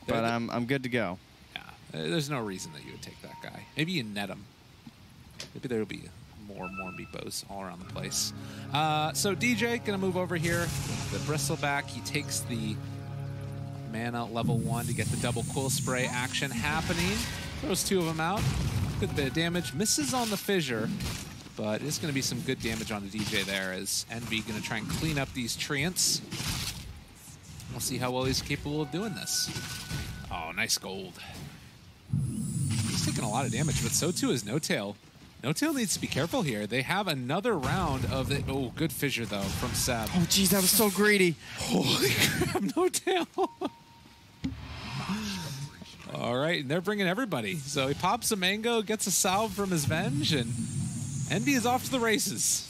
But I'm good to go. Yeah. There's no reason that you would take that guy. Maybe you net him. Maybe there will be more Meepos all around the place. So DJ going to move over here. The Bristleback. He takes the mana level 1 to get the double cool spray action happening. Throws 2 of them out. Good bit of damage. Misses on the fissure. But it's going to be some good damage on the DJ there, as Envy going to try and clean up these Treants. We'll see how well he's capable of doing this. Oh, nice gold. He's taking a lot of damage, but so too is No-Tail. No-Tail needs to be careful here. They have another round of the... Oh, good fissure, though, from Seb. Oh, geez, that was so greedy. Holy crap, No-Tail. All right, and they're bringing everybody. So he pops a mango, gets a salve from his Venge, and Envy is off to the races.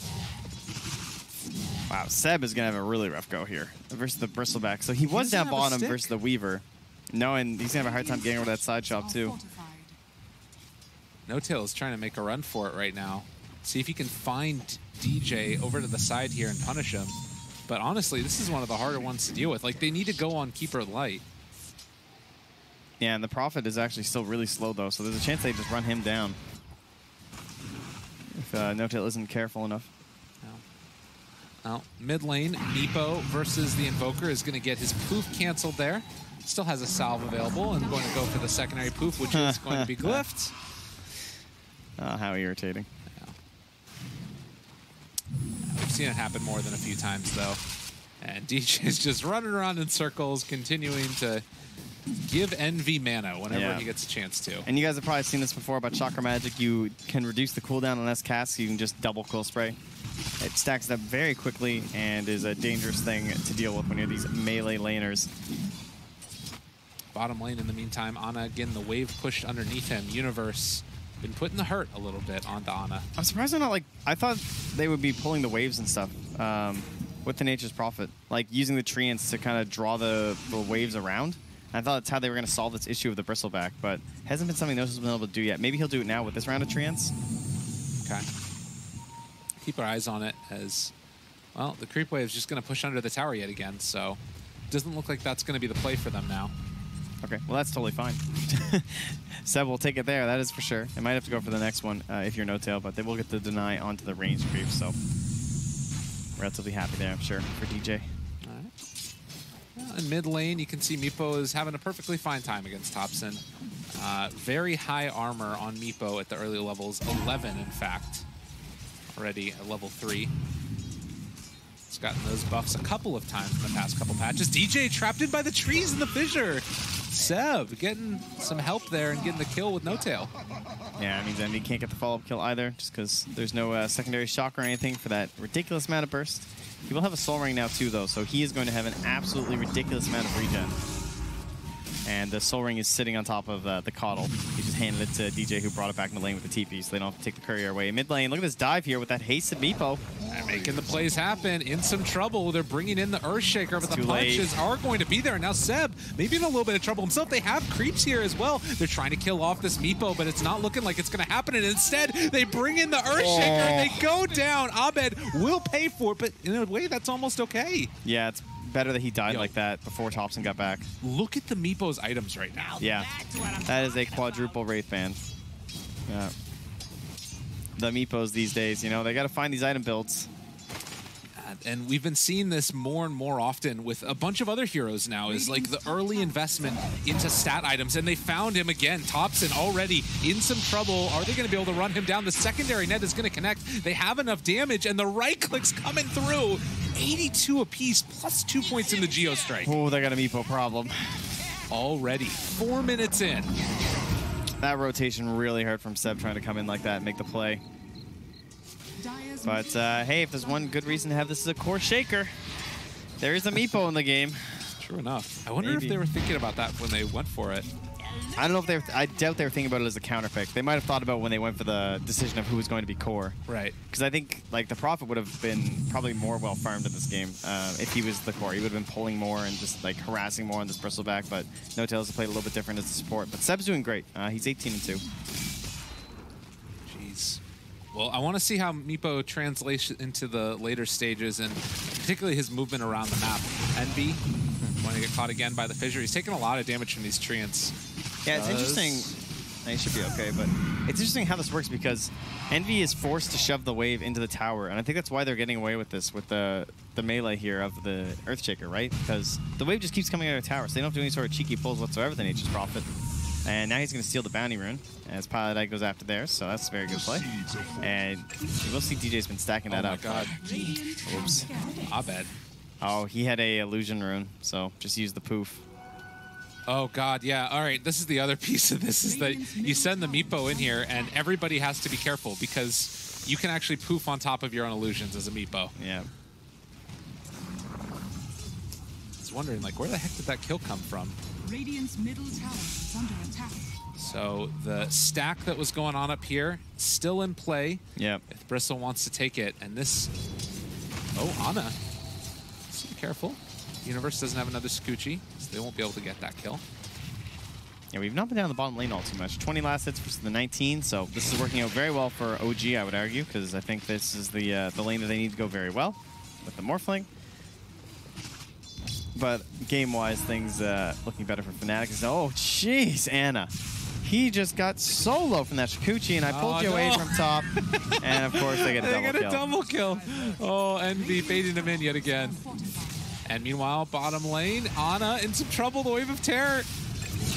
Wow, Seb is going to have a really rough go here versus the Bristleback. So he was down bottom versus the Weaver. No, and he's going to have a hard time getting over that side shot, too. No-Tail is trying to make a run for it right now. See if he can find DJ over to the side here and punish him. But honestly, this is one of the harder ones to deal with. Like, they need to go on Keeper Light. Yeah, and the Prophet is actually still really slow, though, so there's a chance they just run him down if No-Tail isn't careful enough. Well, mid lane, Meepo versus the Invoker is going to get his poof canceled there. Still has a salve available and going to go for the secondary poof, which is going to be glyphed. Oh, how irritating. Yeah. We've seen it happen more than a few times, though. And DJ's just running around in circles, continuing to give Envy mana whenever he gets a chance to. And you guys have probably seen this before about Chakra Magic. You can reduce the cooldown on S-Cast, so you can just double cool spray. It stacks up very quickly and is a dangerous thing to deal with when you're these melee laners. Bottom lane in the meantime, Ana getting the wave pushed underneath him. Universe been putting the hurt a little bit onto Ana. I'm surprised they're not like... I thought they would be pulling the waves and stuff with the Nature's Prophet. Like using the Treants to kind of draw the waves around. I thought that's how they were going to solve this issue of the Bristleback, but hasn't been something Gnosis has been able to do yet. Maybe he'll do it now with this round of Treants. Okay. Keep our eyes on it as, well, the creep wave is just going to push under the tower yet again, so it doesn't look like that's going to be the play for them now. Okay, well, that's totally fine. Seb will take it there, that is for sure. They might have to go for the next one if you're No-Tail, but they will get the deny onto the range creep, so. relatively happy there, I'm sure, for DJ. All right. Well, in mid lane, you can see Meepo is having a perfectly fine time against Thompson. Very high armor on Meepo at the early levels, 11 in fact, already at level 3. He's gotten those buffs a couple of times in the past couple patches. DJ trapped in by the trees in the fissure. Seb getting some help there and getting the kill with No Tail. Yeah, it means Envy can't get the follow-up kill either, just because there's no secondary shock or anything for that ridiculous amount of burst. He will have a Soul Ring now too, though, so he is going to have an absolutely ridiculous amount of regen. And the Soul Ring is sitting on top of the Coddle. He just handed it to DJ, who brought it back in the lane with the TP, so they don't have to take the courier away. Mid lane, look at this dive here with that hasted Meepo. They're making the plays happen. In some trouble. They're bringing in the Earthshaker, but the punches are going to be there. Now Seb, maybe in a little bit of trouble himself. They have creeps here as well. They're trying to kill off this Meepo, but it's not looking like it's going to happen. And instead, they bring in the Earthshaker and they go down. Abed will pay for it, but in a way, that's almost okay. Yeah, it's better that he died like that before Thompson got back. Look at the Meepo's items right now. Yeah, that is a quadruple Wraith Band. Yeah. The Meepos these days, you know, they got to find these item builds. And we've been seeing this more and more often with a bunch of other heroes now, is like the early investment into stat items. And they found him again. Thompson already in some trouble. Are they going to be able to run him down? The secondary net is going to connect. They have enough damage, and the right click's coming through. 82 apiece, plus 2 points in the Geo Strike. Oh, they got a Meepo problem. Already 4 minutes in. That rotation really hurt from Seb trying to come in like that and make the play. But hey, if there's one good reason to have this as a core shaker, there is a Meepo in the game. True enough. I wonder if they were thinking about that when they went for it. I don't know if they were, I doubt they were thinking about it as a counter pick. They might have thought about when they went for the decision of who was going to be core. Right. Because I think like the Prophet would have been probably more well farmed in this game if he was the core. He would have been pulling more and just like harassing more on this bristleback. But No Tails has played a little bit different as a support. But Seb's doing great. He's 18-2. Jeez. Well, I want to see how Meepo translates into the later stages, and particularly his movement around the map. Envy, going to get caught again by the fissure. He's taking a lot of damage from these treants. Yeah, it's interesting. He should be okay, but it's interesting how this works because Envy is forced to shove the wave into the tower, and I think that's why they're getting away with this, with the melee here of the Earthshaker, right? Because the wave just keeps coming out of the tower, so they don't have to do any sort of cheeky pulls whatsoever, the Nature's Prophet. And now he's going to steal the bounty rune as Pilot Eye goes after theirs, so that's a very good play. And you will see DJ's been stacking that up. Oh my god. Oops. Abed. Oh, he had a illusion rune, so just use the poof. Oh god, yeah. All right, this is the other piece of this, is that you send the Meepo in here and everybody has to be careful because you can actually poof on top of your own illusions as a Meepo. Yeah. I was wondering, like, where the heck did that kill come from? Radiant's middle tower is under attack. So the stack that was going on up here, still in play. Yep. If Bristle wants to take it. And this... Oh, Ana. Let's be careful. Universe doesn't have another Scoochie, so they won't be able to get that kill. Yeah, we've not been down the bottom lane all too much. 20 last hits versus the 19, so this is working out very well for OG, I would argue, because I think this is the lane that they need to go very well with the Morphling. But game-wise, things looking better for Fnatic. Oh, jeez, Ana. He just got solo from that Shikuchi, and I pulled you away from top. And, of course, they get a double kill. Oh, Envy baiting him in yet again. And meanwhile, bottom lane, Ana in some trouble, the Wave of Terror.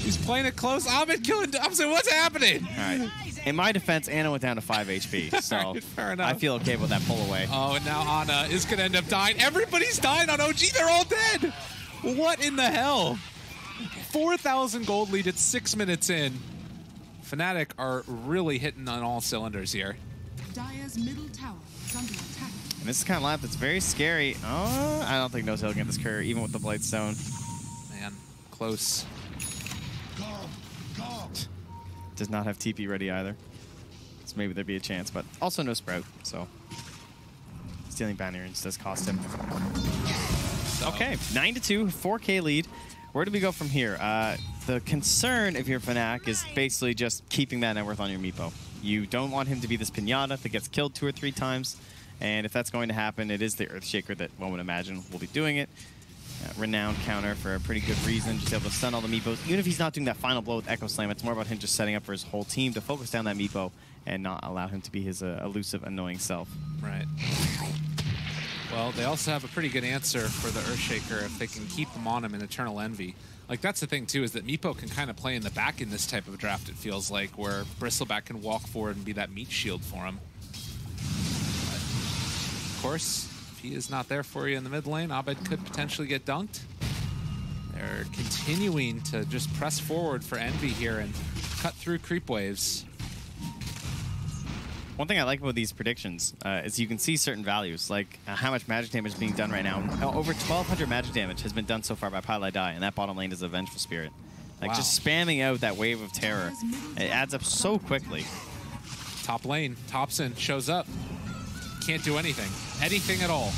He's playing it close. Ahmed killing Thompson. What's happening? All right. In my defense, Ana went down to 5 HP, so right, fair enough. I feel okay with that pull away. Oh, and now Ana is going to end up dying. Everybody's dying on OG. They're all dead. What in the hell? 4,000 gold lead at 6 minutes in. Fnatic are really hitting on all cylinders here. Dire's middle tower is under attack. And this is the kind of lap that's very scary. Oh, I don't think No Tail can get this courier, even with the Blightstone. Man, close. Does not have TP ready either. So maybe there'd be a chance, but also no Sprout, so stealing bounty runes does cost him. Okay, 9-2, 4K lead. Where do we go from here? The concern if you're Fnatic is basically just keeping that net worth on your Meepo. You don't want him to be this pinata that gets killed 2 or 3 times, and if that's going to happen, it is the Earthshaker that one would imagine will be doing it. Renowned counter for a pretty good reason, just able to stun all the Meepos. Even if he's not doing that final blow with Echo Slam, it's more about him just setting up for his whole team to focus down that Meepo and not allow him to be his elusive, annoying self. Right. Well, they also have a pretty good answer for the Earthshaker if they can keep him on him in Eternal Envy. Like, that's the thing, too, is that Meepo can kind of play in the back in this type of draft, it feels like, where Bristleback can walk forward and be that meat shield for him. But, of course, if he is not there for you in the mid lane, Abed could potentially get dunked. They're continuing to just press forward for Envy here and cut through creep waves. One thing I like about these predictions is you can see certain values, like how much magic damage is being done right now. Over 1,200 magic damage has been done so far by Pylai Dai, and that bottom lane is a Vengeful Spirit. Like, just spamming out that wave of terror, it adds up so quickly. Top lane, Thompson shows up. Can't do anything at all.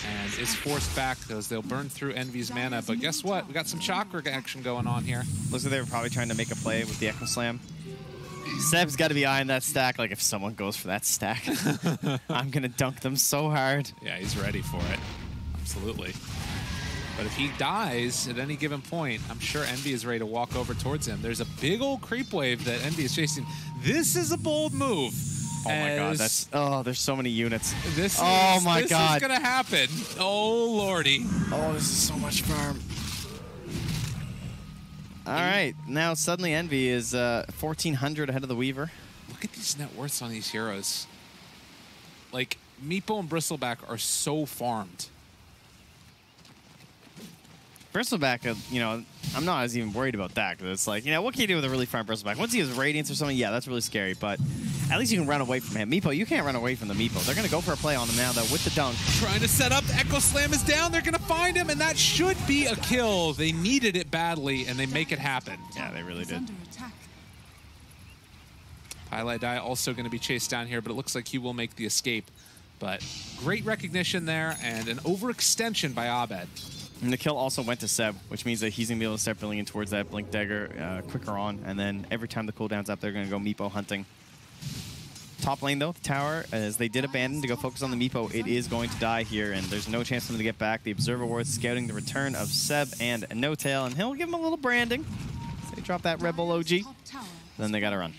And is forced back because they'll burn through Envy's mana. But guess what? We got some chakra action going on here. Looks like they were probably trying to make a play with the Echo Slam. Seb's got to be eyeing that stack. Like, if someone goes for that stack, I'm going to dunk them so hard. Yeah, he's ready for it. Absolutely. But if he dies at any given point, I'm sure Envy is ready to walk over towards him. There's a big old creep wave that Envy is chasing. This is a bold move. Oh my god, that's there's so many units. This is gonna happen. Oh lordy. Oh, this is so much farm. All right, now suddenly Envy is 1,400 ahead of the Weaver. Look at these net worths on these heroes. Like, Meepo and Bristleback are so farmed. Bristleback, you know, I'm not as even worried about that, because it's like, you know, what can you do with a really farmed Bristleback? Once he has Radiance or something, yeah, that's really scary, but at least you can run away from him. Meepo, you can't run away from the Meepo. They're going to go for a play on him now, though, with the dunk. Trying to set up, the Echo Slam is down, they're going to find him, and that should be a kill. They needed it badly, and they make it happen. Yeah, they really did. Pylai Dai also going to be chased down here, but it looks like he will make the escape. But great recognition there, and an overextension by Abed. And the kill also went to Seb, which means that he's going to be able to start building in towards that Blink Dagger quicker on. And then every time the cooldown's up, they're going to go Meepo hunting. Top lane, though, the tower, as they did abandon to go focus on the Meepo, it is going to die here, and there's no chance for them to get back. The Observer Ward scouting the return of Seb and No Tail, and he'll give him a little branding. So they drop that Rebel OG. Then they got to run.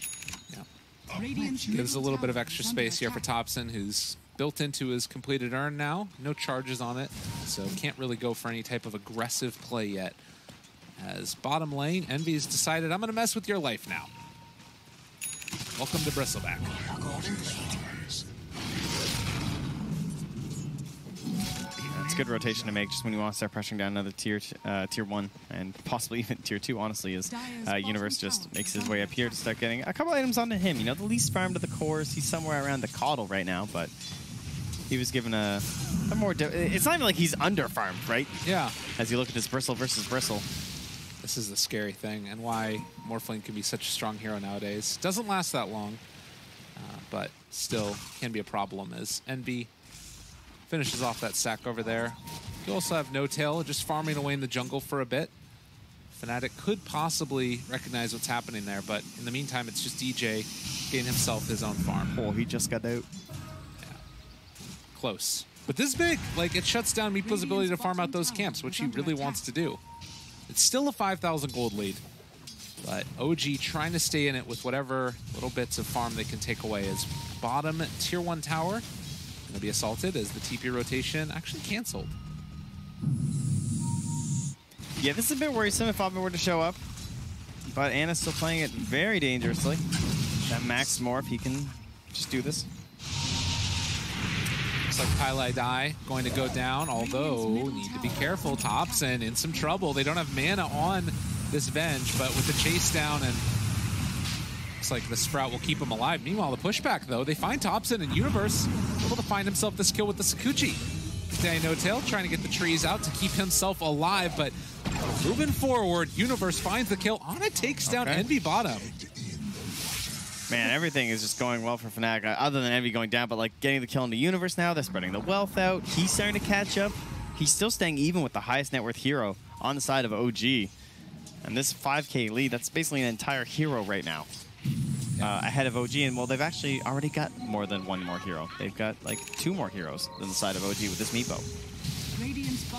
Yeah. Gives a little bit of extra space here for Thompson, who's built into his completed urn now. No charges on it, so can't really go for any type of aggressive play yet. As bottom lane, Envy's decided, I'm going to mess with your life now. Welcome to Bristleback. It's good rotation to make just when you want to start pressuring down another tier 1 and possibly even tier 2, honestly, as Universe just makes his way up here to start getting a couple items onto him. You know, the least farmed of the cores. He's somewhere around the Coddle right now, but he was given a more... It's not even like he's under-farmed, right? Yeah. As you look at this Bristle versus Bristle. This is the scary thing, and why Morphling can be such a strong hero nowadays. Doesn't last that long, but still can be a problem as Envy finishes off that sack over there. You also have No Tail just farming away in the jungle for a bit. Fnatic could possibly recognize what's happening there, but in the meantime, it's just DJ getting himself his own farm. Oh, he just got out. Yeah. Close. But this is big. Like, it shuts down Meepo's ability to farm out those camps, which he really wants to do. It's still a 5,000 gold lead, but OG trying to stay in it with whatever little bits of farm they can take away. As bottom tier 1 tower going to be assaulted as the TP rotation actually canceled. Yeah, this is a bit worrisome if Abed were to show up, but Anna's still playing it very dangerously. That Max Morph, he can just do this. Looks like Pylai Dai going to go down, although need to be careful. Thompson in some trouble. They don't have mana on this Venge, but with the chase down, and looks like the Sprout will keep him alive. Meanwhile, the pushback, though, they find Thompson, and Universe able to find himself this kill with the Sakuchi. Today, No Tail trying to get the trees out to keep himself alive, but moving forward, Universe finds the kill. Ana takes down Envy bottom. Man, everything is just going well for Fnatic, other than Envy going down, but like getting the kill in the Universe now, they're spreading the wealth out. He's starting to catch up. He's still staying even with the highest net worth hero on the side of OG. And this 5K lead, that's basically an entire hero right now ahead of OG. And well, they've actually already got more than one more hero. They've got like 2 more heroes than the side of OG with this Meepo.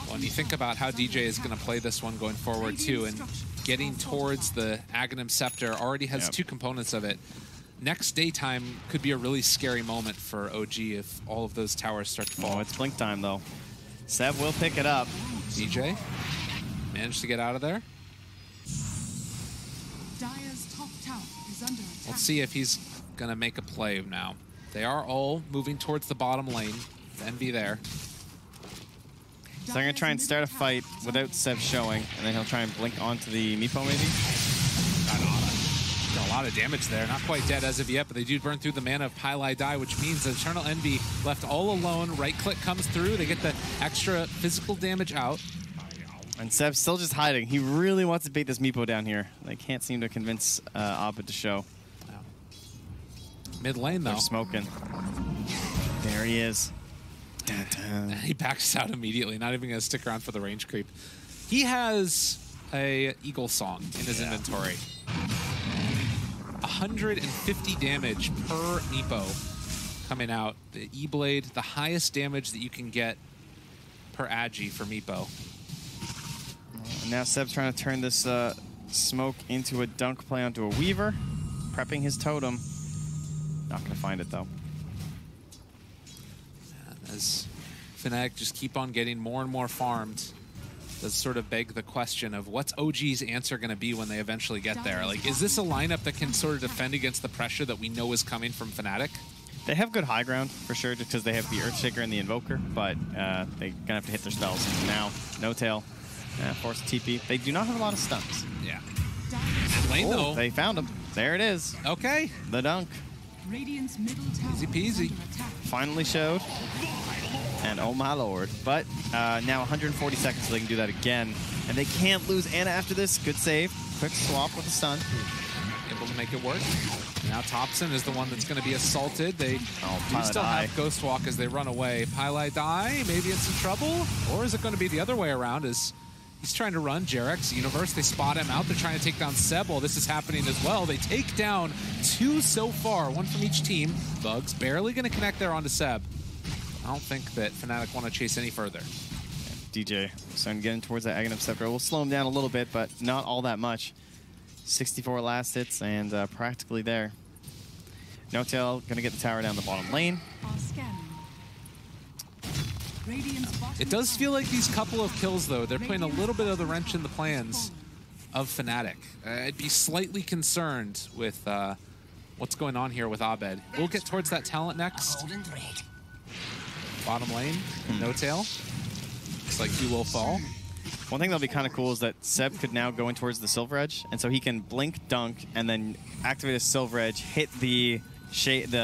Well, and you think about how DJ is going to play this one going forward too, and getting towards the Aghanim Scepter already has 2 components of it. next daytime could be a really scary moment for OG if all of those towers start to fall. Oh, it's blink time, though. Seb will pick it up. DJ managed to get out of there. Dire's top tower is under attack. Let's see if he's going to make a play now. They are all moving towards the bottom lane. Envy there. So they're going to try and start a fight without Seb showing, and then he'll try and blink onto the Meepo, maybe? Got a lot of damage there. Not quite dead as of yet, but they do burn through the mana of Pylai Die, which means that Eternal Envy left all alone. Right-click comes through. They get the extra physical damage out. And Seb's still just hiding. He really wants to bait this Meepo down here. They can't seem to convince Abed to show. Mid lane, though. They're smoking. There he is. Dun, dun. He backs out immediately, not even going to stick around for the range creep. He has a Eagle Song in his inventory. 150 damage per Meepo coming out. The E-Blade, the highest damage that you can get per Agi for Meepo. And now Seb's trying to turn this smoke into a dunk play onto a Weaver. Prepping his totem. Not going to find it, though. As Fnatic just keep on getting more and more farmed, does sort of beg the question of what's OG's answer going to be when they eventually get there? Like, is this a lineup that can sort of defend against the pressure that we know is coming from Fnatic? They have good high ground, for sure, just because they have the Earthshaker and the Invoker, but they're going to have to hit their spells. Now, No Tail, force TP. They do not have a lot of stuns. Yeah. Mid lane, though. They found him. There it is. Okay. The dunk. Radiant's middle tower Easy peasy. is under attack. Finally showed. And oh my lord. But now 140 seconds so they can do that again. And they can't lose Ana after this. Good save. Quick swap with the stun. Able to make it work. Now Thompson is the one that's going to be assaulted. They do still have Ghost Walk as they run away. Pylai Die, maybe in some trouble? Or is it going to be the other way around as he's trying to run Jarek's Universe? They spot him out. They're trying to take down Seb while this is happening as well. They take down 2 so far, 1 from each team. Bugs barely going to connect there onto Seb. I don't think that Fnatic want to chase any further. DJ starting getting towards that Aghanim Scepter. We'll slow him down a little bit, but not all that much. 64 last hits and practically there. No Tail going to get the tower down the bottom lane. It does feel like these couple of kills, though, they're putting a little bit of the wrench in the plans of Fnatic. I'd be slightly concerned with what's going on here with Abed. We'll get towards that talent next. Bottom lane, No Tail. Looks like he will fall. One thing that'll be kind of cool is that Seb could now go in towards the Silver Edge, and so he can blink, dunk, and then activate his Silver Edge, hit the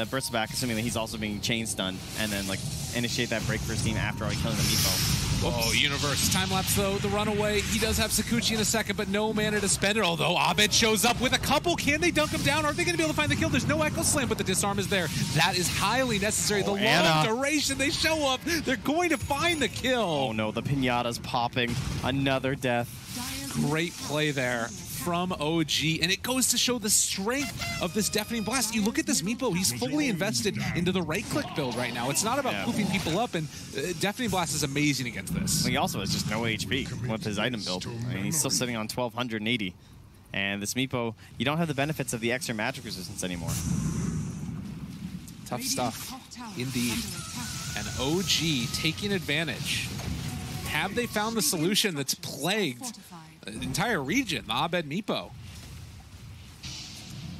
burst back, assuming that he's also being chain stunned, and then like initiate that break for his team after already killing the Meepo. Oh, Universe. Time lapse, though. The runaway. He does have Sakuchi in a second, but no mana to spend it. Although Abed shows up with a couple. Can they dunk him down? Are they going to be able to find the kill? There's no Echo Slam, but the disarm is there. That is highly necessary. The long duration. They show up. They're going to find the kill. Oh, no. The Pinata's popping. Another death. Great play there from OG, and it goes to show the strength of this Deafening Blast. You look at this Meepo, he's fully invested into the right-click build right now. It's not about pooping people up, and Deafening Blast is amazing against this. He also has just no HP with his item build. I mean, he's still sitting on 1,280. And this Meepo, you don't have the benefits of the extra magic resistance anymore. Tough stuff, indeed. And OG taking advantage. Have they found the solution that's plagued the entire region, the Abed Meepo?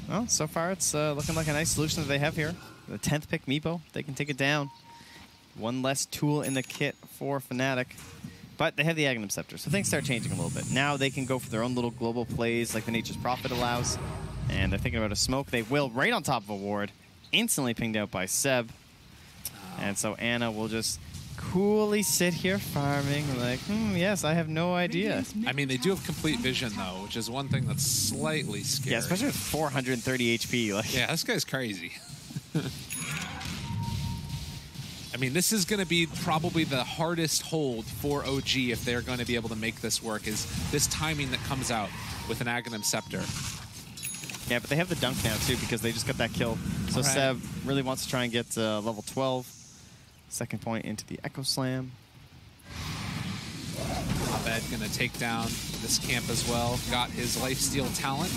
Well, so far it's looking like a nice solution that they have here. The 10th pick Meepo, they can take it down. One less tool in the kit for Fnatic. But they have the Aghanim Scepter, so things start changing a little bit. Now they can go for their own little global plays like the Nature's Prophet allows. And they're thinking about a smoke. They will right on top of a ward. Instantly pinged out by Seb. And so Ana will just coolly sit here farming like, yes, I have no idea. I mean, they do have complete vision, though, which is one thing that's slightly scary. Yeah, especially with 430 HP. Like. Yeah, this guy's crazy. I mean, this is going to be probably the hardest hold for OG if they're going to be able to make this work, is this timing that comes out with an Aghanim Scepter. Yeah, but they have the dunk now, too, because they just got that kill. So Seb really wants to try and get level 12. Second point into the Echo Slam. Abed gonna take down this camp as well. Got his lifesteal talent.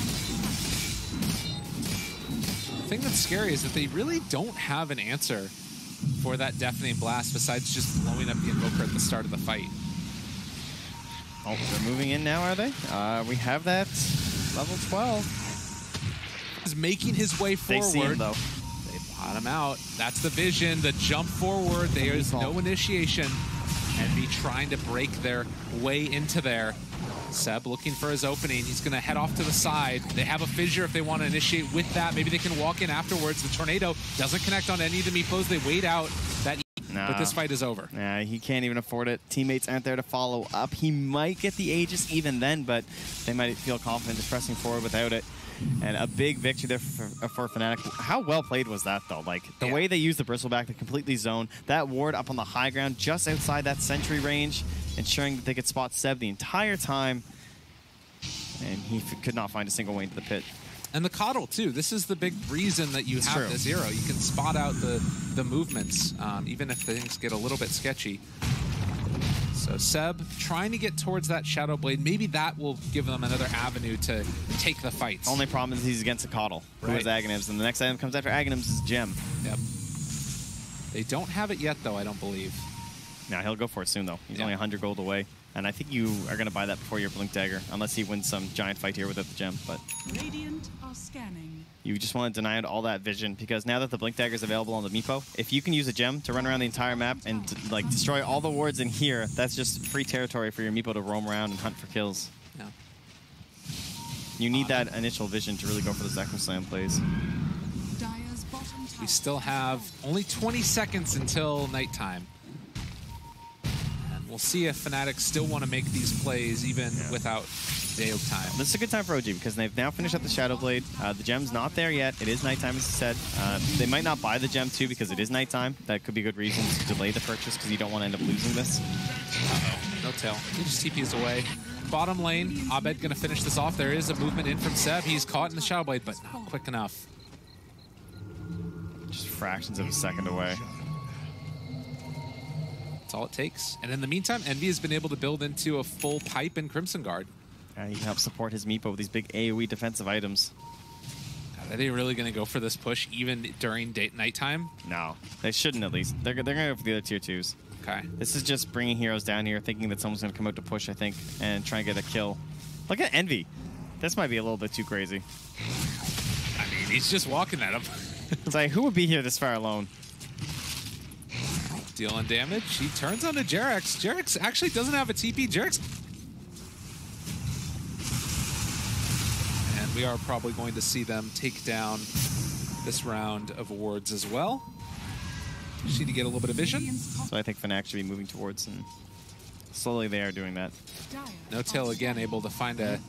thing that's scary is that they really don't have an answer for that Deafening Blast besides just blowing up the Invoker at the start of the fight. Oh, they're moving in now, are they? We have that level 12. Is making his way forward. They see him, though. They bot him out. That's the vision, the jump forward. There's no initiation. Envy trying to break their way into there. Seb looking for his opening. He's going to head off to the side. They have a fissure if they want to initiate with that. Maybe they can walk in afterwards. The tornado doesn't connect on any of the meepos. They wait out that. Nah. But this fight is over. Nah, he can't even afford it. Teammates aren't there to follow up. He might get the Aegis even then, but they might feel confident just pressing forward without it. And a big victory there for Fnatic. How well played was that, though? Like, the way they used the Bristleback to completely zone. That ward up on the high ground, just outside that sentry range, ensuring that they could spot Seb the entire time. And he could not find a single way into the pit. And the coddle, too. This is the big reason that you have this hero. You can spot out the movements, even if things get a little bit sketchy. So Seb trying to get towards that Shadow Blade. Maybe that will give them another avenue to take the fights. Only problem is he's against a coddle, who has Aghanims, and the next item comes after Aghanims is Gem. Yep. They don't have it yet, though, I don't believe. No, he'll go for it soon, though. He's only 100 gold away. And I think you are going to buy that before your Blink Dagger, unless he wins some giant fight here without the gem. But Radiant are scanning. You just want to deny all that vision, because now that the Blink Dagger is available on the Meepo, if you can use a gem to run around the entire map and like destroy all the wards in here, that's just free territory for your Meepo to roam around and hunt for kills. Yeah. You need that initial vision to really go for the Echo Slam plays. Dire's bottom tower. We still have only 20 seconds until nighttime. We'll see if Fnatic still want to make these plays even without day of time. This is a good time for OG because they've now finished up the Shadow Blade. The gem's not there yet. It is nighttime, as I said. They might not buy the gem too because it is nighttime. That could be a good reason to delay the purchase because you don't want to end up losing this. Uh-oh. No tail. He just TPs away. Bottom lane, Abed going to finish this off. There is a movement in from Seb. He's caught in the Shadow Blade, but not quick enough. Just fractions of a second away. That's all it takes. And in the meantime, Envy has been able to build into a full pipe in Crimson Guard. He can help support his Meepo with these big AoE defensive items. Are they really going to go for this push even during nighttime? No, they shouldn't at least. They're going to go for the other tier 2s. Okay. This is just bringing heroes down here, thinking that someone's going to come out to push, I think, and try and get a kill. Look at Envy. This might be a little bit too crazy. I mean, he's just walking at him. It's like, who would be here this far alone? Dealing damage. He turns on to Jerax. Jerax actually doesn't have a TP. Jerax. And we are probably going to see them take down this round of awards as well. Just need to get a little bit of vision. So I think Fnatic should be moving towards, and slowly they are doing that. No Tail again able to find a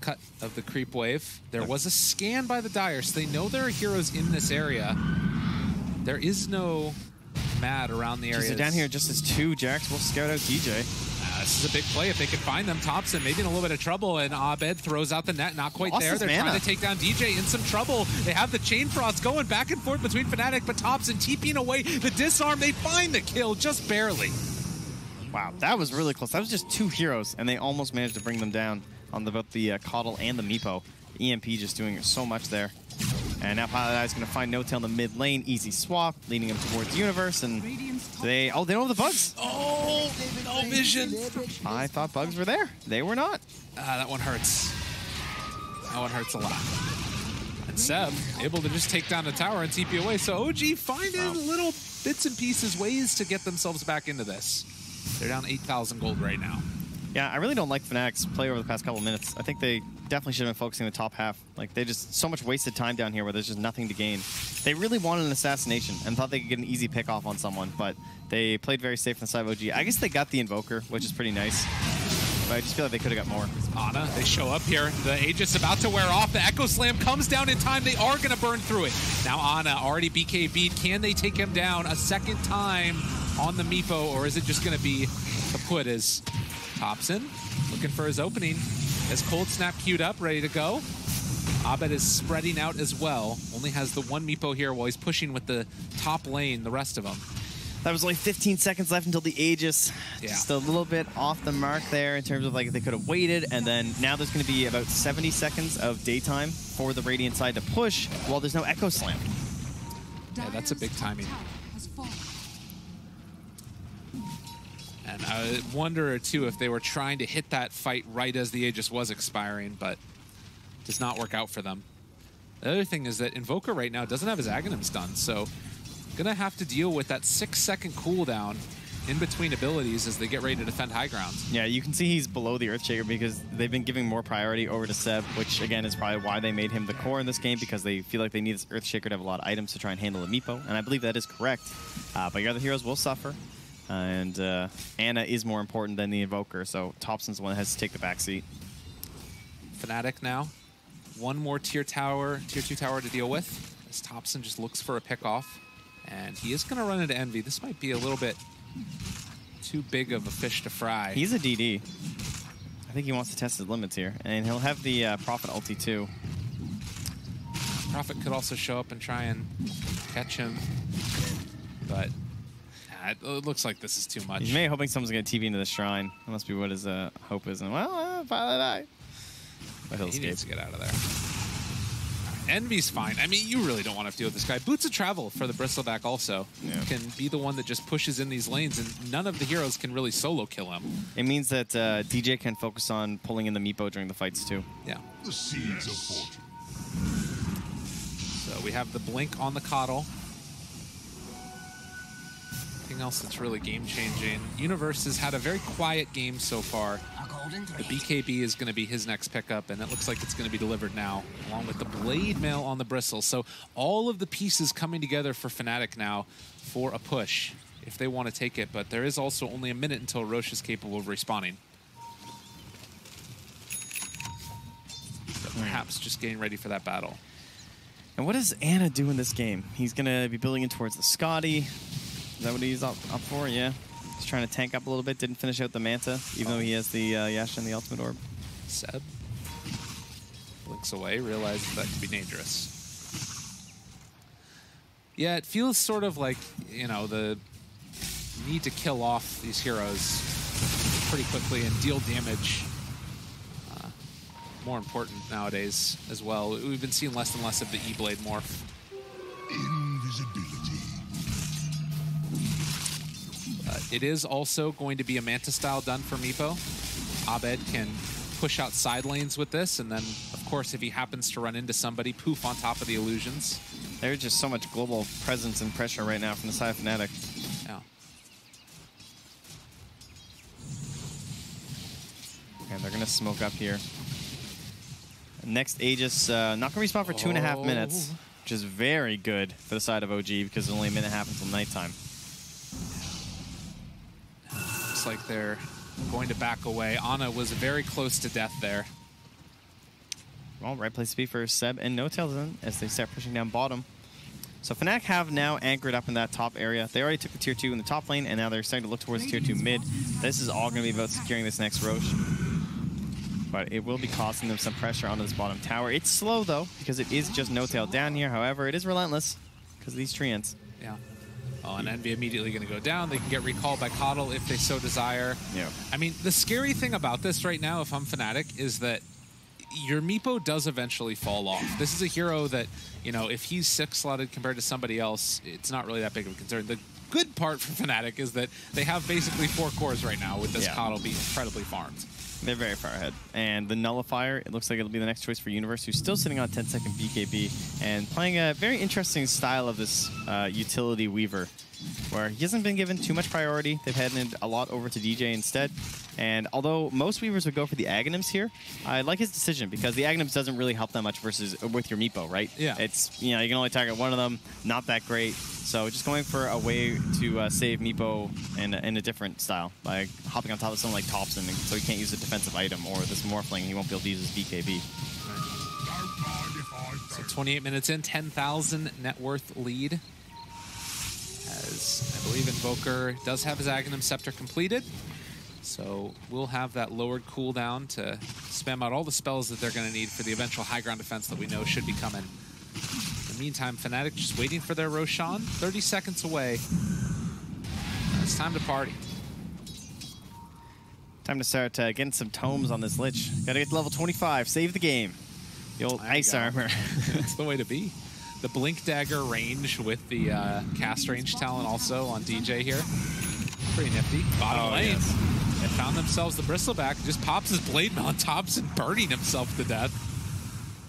cut of the creep wave. There was a scan by the Dire, so they know there are heroes in this area. There is no Mad around the area. So down here just as 2, Jax will scout out DJ. This is a big play if they can find them. Thompson maybe in a little bit of trouble, and Abed throws out the net. Not quite there. They're trying to take down DJ in some trouble. They have the Chain Frost going back and forth between Fnatic, but Thompson TPing away the disarm. They find the kill just barely. Wow, that was really close. That was just 2 heroes, and they almost managed to bring them down on both the Coddle and the Meepo. EMP just doing so much there. And now Pilot Eye is going to find No Tail in the mid lane. Easy swap, leading him towards Universe. And they don't have the bugs. Oh, no vision. I thought bugs were there. They were not. That one hurts. That one hurts a lot. And Seb able to just take down the tower and TP away. So OG finding little bits and pieces, ways to get themselves back into this. They're down 8,000 gold right now. Yeah, I really don't like Fnatic's play over the past couple of minutes. I think they definitely should have been focusing on the top half. Like, they just so much wasted time down here where there's just nothing to gain. They really wanted an assassination and thought they could get an easy pick off on someone, but they played very safe on the side of OG. I guess they got the Invoker, which is pretty nice, but I just feel like they could have got more. Ana, they show up here. The Aegis about to wear off. The Echo Slam comes down in time. They are going to burn through it. Now Ana already BKB'd. Can they take him down a second time on the Meepo, or is it just going to be a put as Thompson looking for his opening? As Cold Snap queued up, ready to go. Abed is spreading out as well. Only has the one Meepo here while he's pushing with the top lane, the rest of them. That was only 15 seconds left until the Aegis. Yeah. Just a little bit off the mark there in terms of like they could have waited, and then now there's going to be about 70 seconds of daytime for the Radiant side to push while there's no Echo Slam. Yeah, that's a big timing. And I wonder, too, if they were trying to hit that fight right as the Aegis was expiring, but does not work out for them. The other thing is that Invoker right now doesn't have his Aghanims done, so gonna have to deal with that 6-second cooldown in between abilities as they get ready to defend high ground. Yeah, you can see he's below the Earthshaker because they've been giving more priority over to Seb, which again is probably why they made him the core in this game, because they feel like they need this Earthshaker to have a lot of items to try and handle a Meepo, and I believe that is correct. But your other heroes will suffer, and Ana is more important than the Invoker, so Thompson's the one that has to take the backseat. Fnatic now. One more tier 2 tower to deal with, as Thompson just looks for a pickoff. And he is going to run into Envy. This might be a little bit too big of a fish to fry. He's a DD. I think he wants to test his limits here. And he'll have the Prophet ulti too. Prophet could also show up and try and catch him. But it looks like this is too much. He's maybe hoping someone's going to TP into the shrine. That must be what his hope is. And well, Violet Eye. But he'll escape. He needs to get out of there. Envy's fine. I mean, you really don't want to deal with this guy. Boots of Travel for the Bristleback also can be the one that just pushes in these lanes, and none of the heroes can really solo kill him. It means that DJ can focus on pulling in the Meepo during the fights too. Yeah. The seeds of fortune. So we have the blink on the Coddle. Anything else that's really game-changing? Universe has had a very quiet game so far. The BKB is going to be his next pickup, and it looks like it's going to be delivered now, along with the Blade Mail on the Bristle. So all of the pieces coming together for Fnatic now for a push, if they want to take it. But there is also only a minute until Roche is capable of respawning. So perhaps just getting ready for that battle. And what does Ana do in this game? He's going to be building in towards the Scotty. Is that what he's up for? Yeah. He's trying to tank up a little bit. Didn't finish out the Manta, even though he has the Yasha and the Ultimate Orb. Seb blinks away, realizes that could be dangerous. Yeah, it feels sort of like, you know, the need to kill off these heroes pretty quickly and deal damage. More important nowadays as well. We've been seeing less and less of the E-Blade morph. Invisibility. It is also going to be a Manta style done for Meepo. Abed can push out side lanes with this, and then, of course, if he happens to run into somebody, poof on top of the illusions. There's just so much global presence and pressure right now from the side of Fnatic. Yeah. And they're going to smoke up here. Next Aegis, not going to respawn for 2.5 minutes, which is very good for the side of OG because it's only a minute and a half until nighttime. Looks like they're going to back away. Ana was very close to death there. Well, right place to be for Seb and NoTail then as they start pushing down bottom. So Fnatic have now anchored up in that top area. They already took the tier 2 in the top lane, and now they're starting to look towards tier 2 mid. This is all going to be about securing this next Roche. But it will be costing them some pressure onto this bottom tower. It's slow, though, because it is just NoTail down here. However, it is relentless because of these treants. Yeah. Oh, and Envy immediately going to go down. They can get recalled by Coddle if they so desire. Yeah. I mean, the scary thing about this right now, if I'm Fnatic, is that your Meepo does eventually fall off. This is a hero that, you know, if he's 6-slotted compared to somebody else, it's not really that big of a concern. The good part for Fnatic is that they have basically 4 cores right now with this Coddle being incredibly farmed. They're very far ahead. And the Nullifier, it looks like it'll be the next choice for Universe, who's still sitting on 10-second BKB and playing a very interesting style of this utility Weaver, where he hasn't been given too much priority. They've headed a lot over to DJ instead. And although most Weavers would go for the Aghanims here, I like his decision because the Aghanims doesn't really help that much versus with your Meepo, right? Yeah. It's, you know, you can only target one of them, not that great. So just going for a way to save Meepo in a different style by hopping on top of someone like Thompson, so he can't use a defensive item, or this Morphling, he won't be able to use his BKB. So 28 minutes in, 10,000 net worth lead. As I believe Invoker does have his Aghanim Scepter completed. So we'll have that lowered cooldown to spam out all the spells that they're going to need for the eventual high ground defense that we know should be coming. In the meantime, Fnatic just waiting for their Roshan, 30 seconds away. It's time to party. Time to start getting some tomes on this Lich. Gotta get to level 25, save the game. The old ice armor. That's the way to be. The Blink Dagger range with the cast range talent also on DJ here. Pretty nifty. Bottom lane. Yes. And found themselves the Bristleback. Just pops his blade on Thompson, burning himself to death.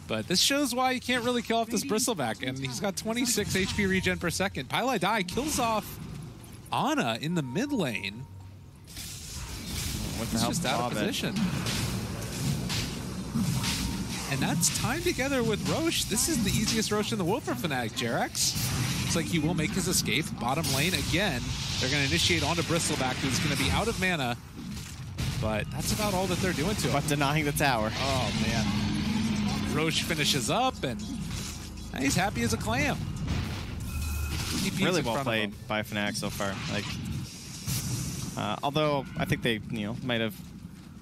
But this shows why you can't really kill off this Bristleback. And he's got 26 HP regen per second. Pylai Die kills off Ana in the mid lane. He's just out of position. And that's timed together with Roche. This is the easiest Roche in the world for Fnatic. Jerax looks like he will make his escape. Bottom lane again. They're going to initiate onto Bristleback, who's going to be out of mana. But that's about all that they're doing to him. But denying the tower. Oh, man. Roche finishes up, and he's happy as a clam. Really well played by Fnatic so far. Like, although I think they, might have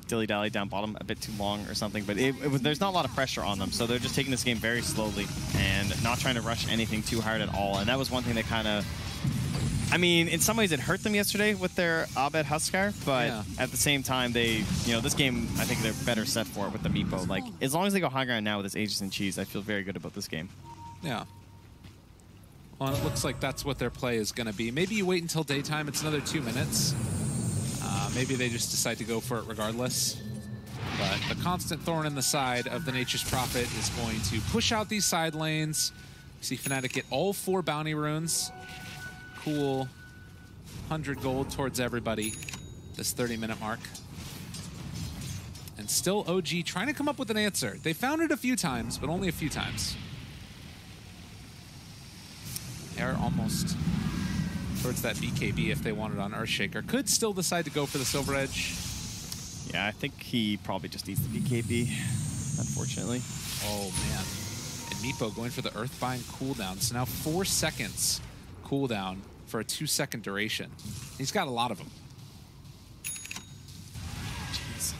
dilly-dallied down bottom a bit too long or something, but there's not a lot of pressure on them, so they're just taking this game very slowly and not trying to rush anything too hard at all. And that was one thing that kind of, I mean, in some ways it hurt them yesterday with their Abed Huskar, but at the same time, they, this game, I think they're better set for it with the Meepo. Like, as long as they go high ground now with this Aegis and Cheese, I feel very good about this game. Yeah. Well, it looks like that's what their play is going to be. Maybe you wait until daytime. It's another 2 minutes. Maybe they just decide to go for it regardless. But the constant thorn in the side of the Nature's Prophet is going to push out these side lanes. See Fnatic get all 4 bounty runes. Cool. 100 gold towards everybody. This 30-minute mark. And still OG trying to come up with an answer. They found it a few times, but only a few times. They're almost towards that BKB if they wanted on Earthshaker. Could still decide to go for the Silver Edge. Yeah, I think he probably just needs the BKB, unfortunately. Oh, man. And Meepo going for the Earthbind cooldown. So now 4 seconds cooldown for a 2-second duration. He's got a lot of them. Jeez.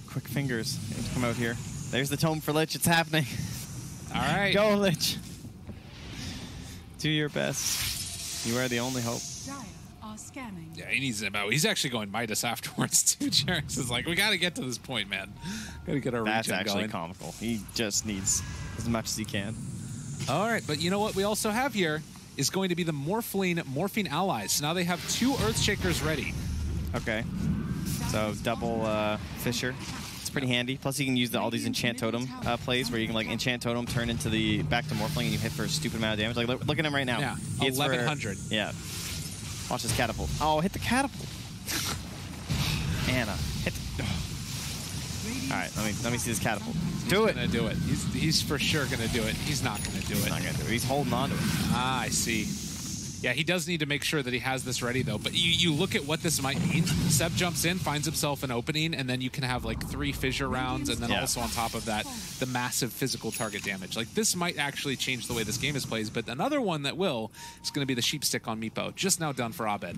Quick fingers. Come out here. There's the tome for Lich. It's happening. All right. Go, Lich. Do your best. You are the only hope. Scanning. Yeah, he needs him out. He's actually going Midas afterwards, too. Jerax is like, we got to get to this point, man. Got to get our That's regen actually going. comical. He just needs as much as he can. All right, but you know what we also have here is going to be the Morphine allies. So now they have 2 Earthshakers ready. Okay. So double Fissure. It's pretty handy. Plus you can use all these enchant totem plays where you can like enchant totem, turn into the back to Morphling, and you hit for a stupid amount of damage. Like look at him right now. Yeah, He hits 1100. Yeah. Watch this catapult. Oh, hit the catapult. Anna, hit the... Oh. All right, let me see this catapult. Do it. He's gonna do it. He's for sure gonna do it. He's not gonna do it. He's not gonna do it. He's holding on to it. Ah, I see. Yeah, he does need to make sure that he has this ready, though. But you look at what this might mean. Seb jumps in, finds himself an opening, and then you can have like 3 fissure rounds, and then also on top of that, the massive physical target damage. Like, this might actually change the way this game is played, but another one that will is going to be the sheep stick on Meepo. Just now done for Abed.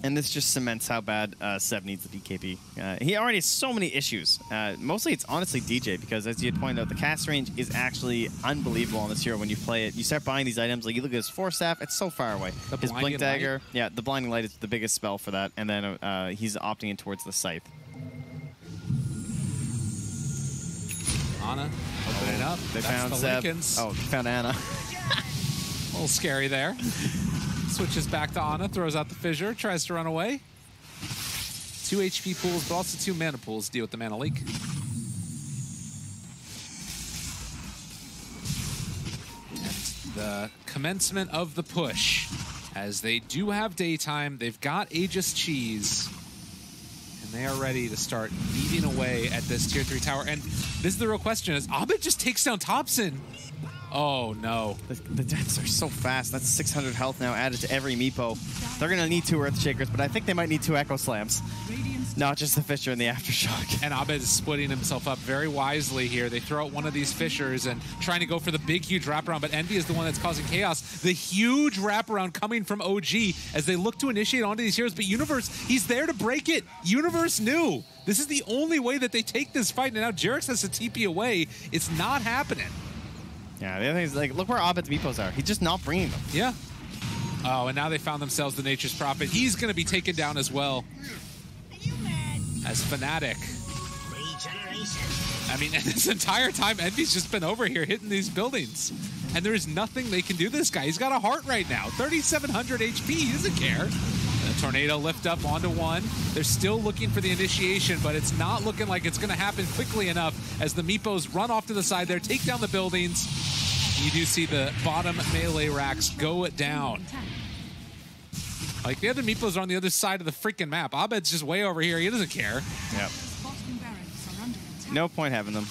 And this just cements how bad Seb needs the DKB. He already has so many issues. Mostly it's honestly DJ, because as you had pointed out, the cast range is actually unbelievable on this hero when you play it. You start buying these items, like you look at his Force Staff, it's so far away. His Blink Dagger, yeah, the Blinding Light is the biggest spell for that, and then he's opting in towards the Scythe. Ana, opening up. They That's found the Seb. Lincolns. Oh, they found Anna. A little scary there. Switches back to Ana, throws out the fissure, tries to run away. 2 HP pools, but also 2 mana pools to deal with the mana leak. And the commencement of the push. As they do have daytime, they've got Aegis Cheese. And they are ready to start beating away at this tier 3 tower. And this is the real question, is Abed just takes down Thompson. Oh, no. The deaths are so fast. That's 600 health now added to every Meepo. They're going to need 2 Earthshakers, but I think they might need 2 Echo Slams. Not just the Fissure and the Aftershock. And Abed is splitting himself up very wisely here. They throw out one of these Fissures and trying to go for the big, huge wraparound, but Envy is the one that's causing chaos. The huge wraparound coming from OG as they look to initiate onto these heroes, but Universe, he's there to break it. Universe knew. This is the only way that they take this fight, and now Jerax has to TP away. It's not happening. Yeah, the other thing is, like, look where Abed's Meepos are. He's just not bringing them. Yeah. Oh, and now they found themselves the Nature's Prophet. He's going to be taken down as well. As Fnatic. I mean, this entire time, Envy's just been over here hitting these buildings. And there is nothing they can do to this guy. He's got a heart right now. 3,700 HP. He doesn't care. The tornado lift up onto one. They're still looking for the initiation, but it's not looking like it's going to happen quickly enough as the Meepos run off to the side there, take down the buildings. You do see the bottom melee racks go down. Like, the other Meepos are on the other side of the freaking map. Abed's just way over here. He doesn't care. Yep. No point having them.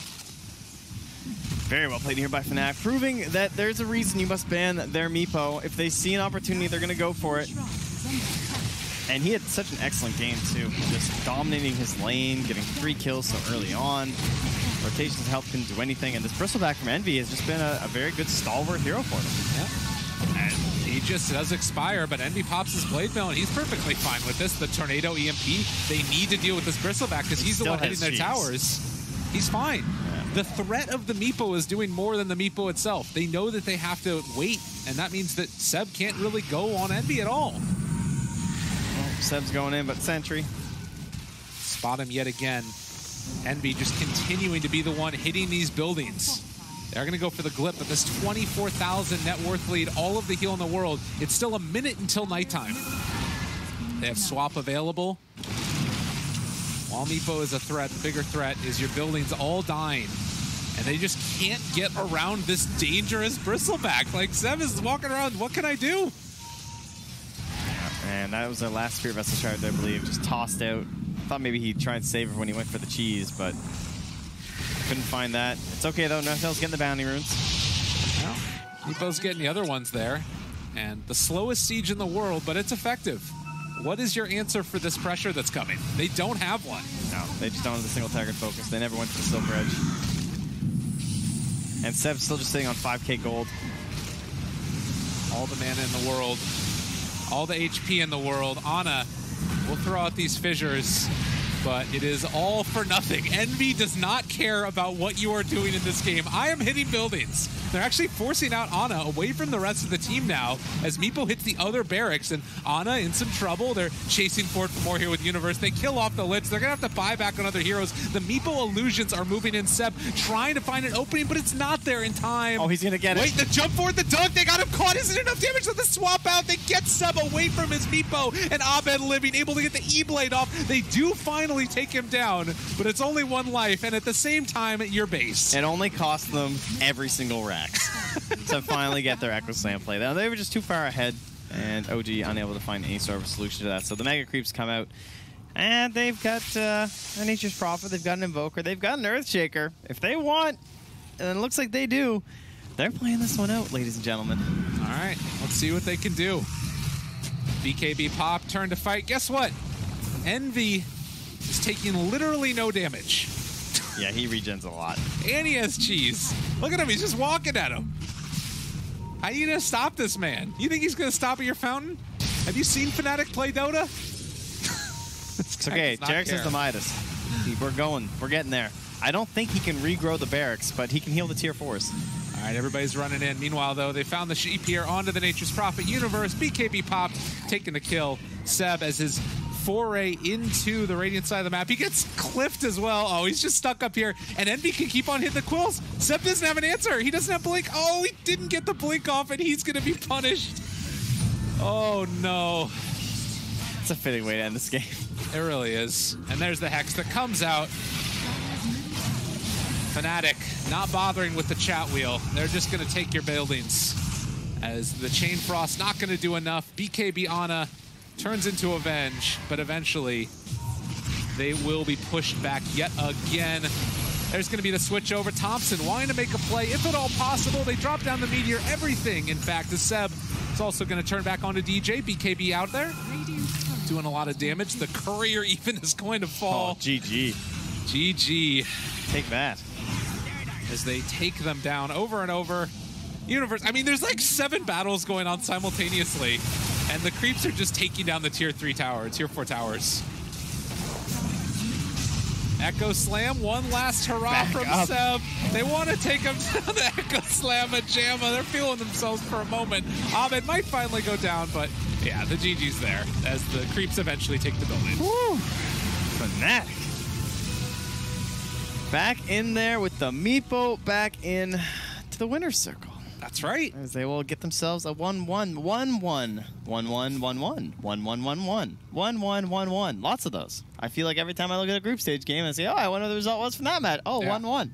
Very well played here by Fnatic, proving that there's a reason you must ban their Meepo. If they see an opportunity, they're going to go for it. And he had such an excellent game, too. Just dominating his lane, getting 3 kills so early on. Rotations help him do anything. And this Bristleback from Envy has just been a very good stalwart hero for them. Yeah. And he just does expire, but Envy pops his Blade Mill, and he's perfectly fine with this. The Tornado EMP, they need to deal with this Bristleback because he's the one hitting their towers. He's fine. Yeah. The threat of the Meepo is doing more than the Meepo itself. They know that they have to wait, and that means that Seb can't really go on Envy at all. Well, Seb's going in, but Sentry. Spot him yet again. Envy just continuing to be the one hitting these buildings. They're going to go for the Glip, but this 24,000 net worth lead, all of the heal in the world, it's still a minute until nighttime. They have Swap available. While Meepo is a threat, the bigger threat is your buildings all dying. And they just can't get around this dangerous Bristleback. Like, Seb is walking around, what can I do? And that was their last Spirit Vessel Shard, I believe, just tossed out. Thought maybe he'd try and save her when he went for the cheese, but couldn't find that. It's okay, though. Nutell's getting the bounty runes. Well, Meepo's getting the other ones there. And the slowest siege in the world, but it's effective. What is your answer for this pressure that's coming? They don't have one. No, they just don't have the single target focus. They never went for the Silver Edge. And Seb's still just sitting on 5k gold. All the mana in the world. All the HP in the world. Ana will throw out these fissures, but it is all for nothing. Envy does not care about what you are doing in this game. I am hitting buildings. They're actually forcing out Ana away from the rest of the team now as Meepo hits the other barracks, and Ana in some trouble. They're chasing forward for more here with Universe. They kill off the Lich. They're going to have to buy back on other heroes. The Meepo illusions are moving in. Seb trying to find an opening, but it's not there in time. Oh, he's going to get it. Wait, the jump forward, the dunk. They got him caught. Isn't enough damage with the swap out. They get Seb away from his Meepo, and Abed living, able to get the E-Blade off. They do finally take him down, but it's only one life, and at the same time, at your base. It only cost them every single rack to finally get their Echo Slam play. Now, they were just too far ahead, and OG unable to find any sort of solution to that. So the Mega Creeps come out, and they've got a Nature's Prophet, they've got an Invoker, they've got an Earthshaker. If they want, and it looks like they do, they're playing this one out, ladies and gentlemen. All right, let's see what they can do. BKB Pop, turn to fight. Guess what? Envy is taking literally no damage. Yeah, he regens a lot. And he has cheese. Look at him, he's just walking at him. How are you gonna stop this man? You think he's gonna stop at your fountain? Have you seen Fnatic play Dota? It's okay, Jarex is the Midas. We're getting there. I don't think he can regrow the barracks, but he can heal the tier 4s. All right, everybody's running in. Meanwhile, though, they found the sheep here onto the Nature's Prophet Universe. BKB popped, taking the kill. Seb as his foray into the Radiant side of the map. He gets cliffed as well. Oh, he's just stuck up here. And Envy can keep on hitting the quills. Seb doesn't have an answer. He doesn't have Blink. Oh, he didn't get the Blink off, and he's going to be punished. Oh, no. It's a fitting way to end this game. It really is. And there's the Hex that comes out. Fnatic not bothering with the chat wheel. They're just going to take your buildings. As the Chain Frost not going to do enough. BKB Ana turns into Avenge, but eventually they will be pushed back yet again. There's going to be the switch over. Thompson wanting to make a play, if at all possible. They drop down the Meteor. Everything, in fact, is Seb. It's also going to turn back onto DJ. BKB out there, doing a lot of damage. The Courier even is going to fall. Oh, GG. GG. Take that. As they take them down over and over. Universe, I mean, there's like 7 battles going on simultaneously, and the creeps are just taking down the tier 4 towers. Echo Slam, one last hurrah Back from up. Seb. They want to take him to the Echo Slam at Jamma. They're feeling themselves for a moment. Ahmed might finally go down, but yeah, the GG's there as the creeps eventually take the building. Woo! Fnatic. Back in there with the Meepo back in to the winner's circle. That's right. As they will get themselves a 1-1, 1-1, 1-1, 1-1, 1-1, 1-1, 1-1. Lots of those. I feel like every time I look at a group stage game, I say, oh, I wonder what the result was from that match. Oh, 1-1.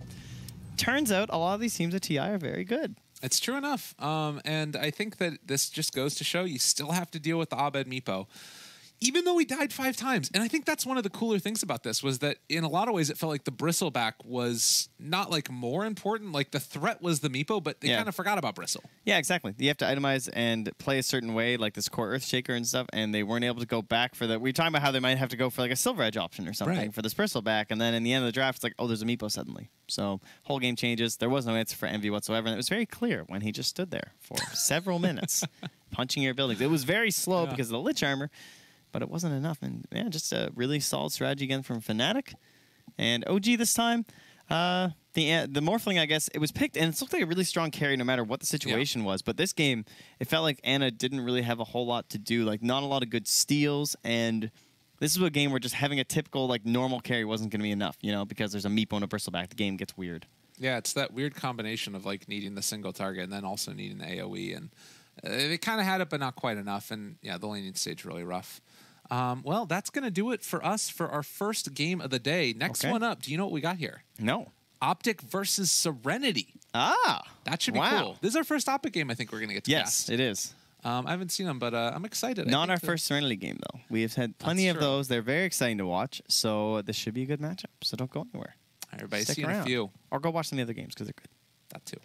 Turns out a lot of these teams at TI are very good. It's true enough. And I think that this just goes to show you still have to deal with the Abed Meepo. Even though he died 5 times. And I think that's one of the cooler things about this was that in a lot of ways it felt like the Bristleback was not like more important. Like the threat was the Meepo, but they kind of forgot about Bristle. Yeah, exactly. You have to itemize and play a certain way, like this core Earthshaker and stuff, and they weren't able to go back for that. We were talking about how they might have to go for like a Silver Edge option or something for this Bristleback, and then in the end of the draft, it's like, oh, there's a Meepo suddenly. So whole game changes. There was no answer for Envy whatsoever, and it was very clear when he just stood there for several minutes, punching your buildings. It was very slow because of the Lich Armor, but it wasn't enough. And yeah, just a really solid strategy again from Fnatic. And OG this time, the Morphling, I guess, it was picked, and it looked like a really strong carry no matter what the situation was. But this game, it felt like Anna didn't really have a whole lot to do. Like, not a lot of good steals, and this is a game where just having a typical, like, normal carry wasn't going to be enough, you know, because there's a Meepo and a Bristleback. The game gets weird. Yeah, it's that weird combination of, like, needing the single target and then also needing the AoE. And they kind of had it, but not quite enough. And, yeah, the laning stage really rough. Well, that's going to do it for us for our first game of the day. Next one up, do you know what we got here? No. Optic versus Serenity. Ah. That should be cool. This is our first Optic game I think we're going to get to cast. Yes, it is. I haven't seen them, but I'm excited. Not our first Serenity game, though. We have had plenty of those. They're very exciting to watch, so this should be a good matchup. So don't go anywhere. Everybody's Stick seen around. a few. Or go watch some of the other games because they're good. That too.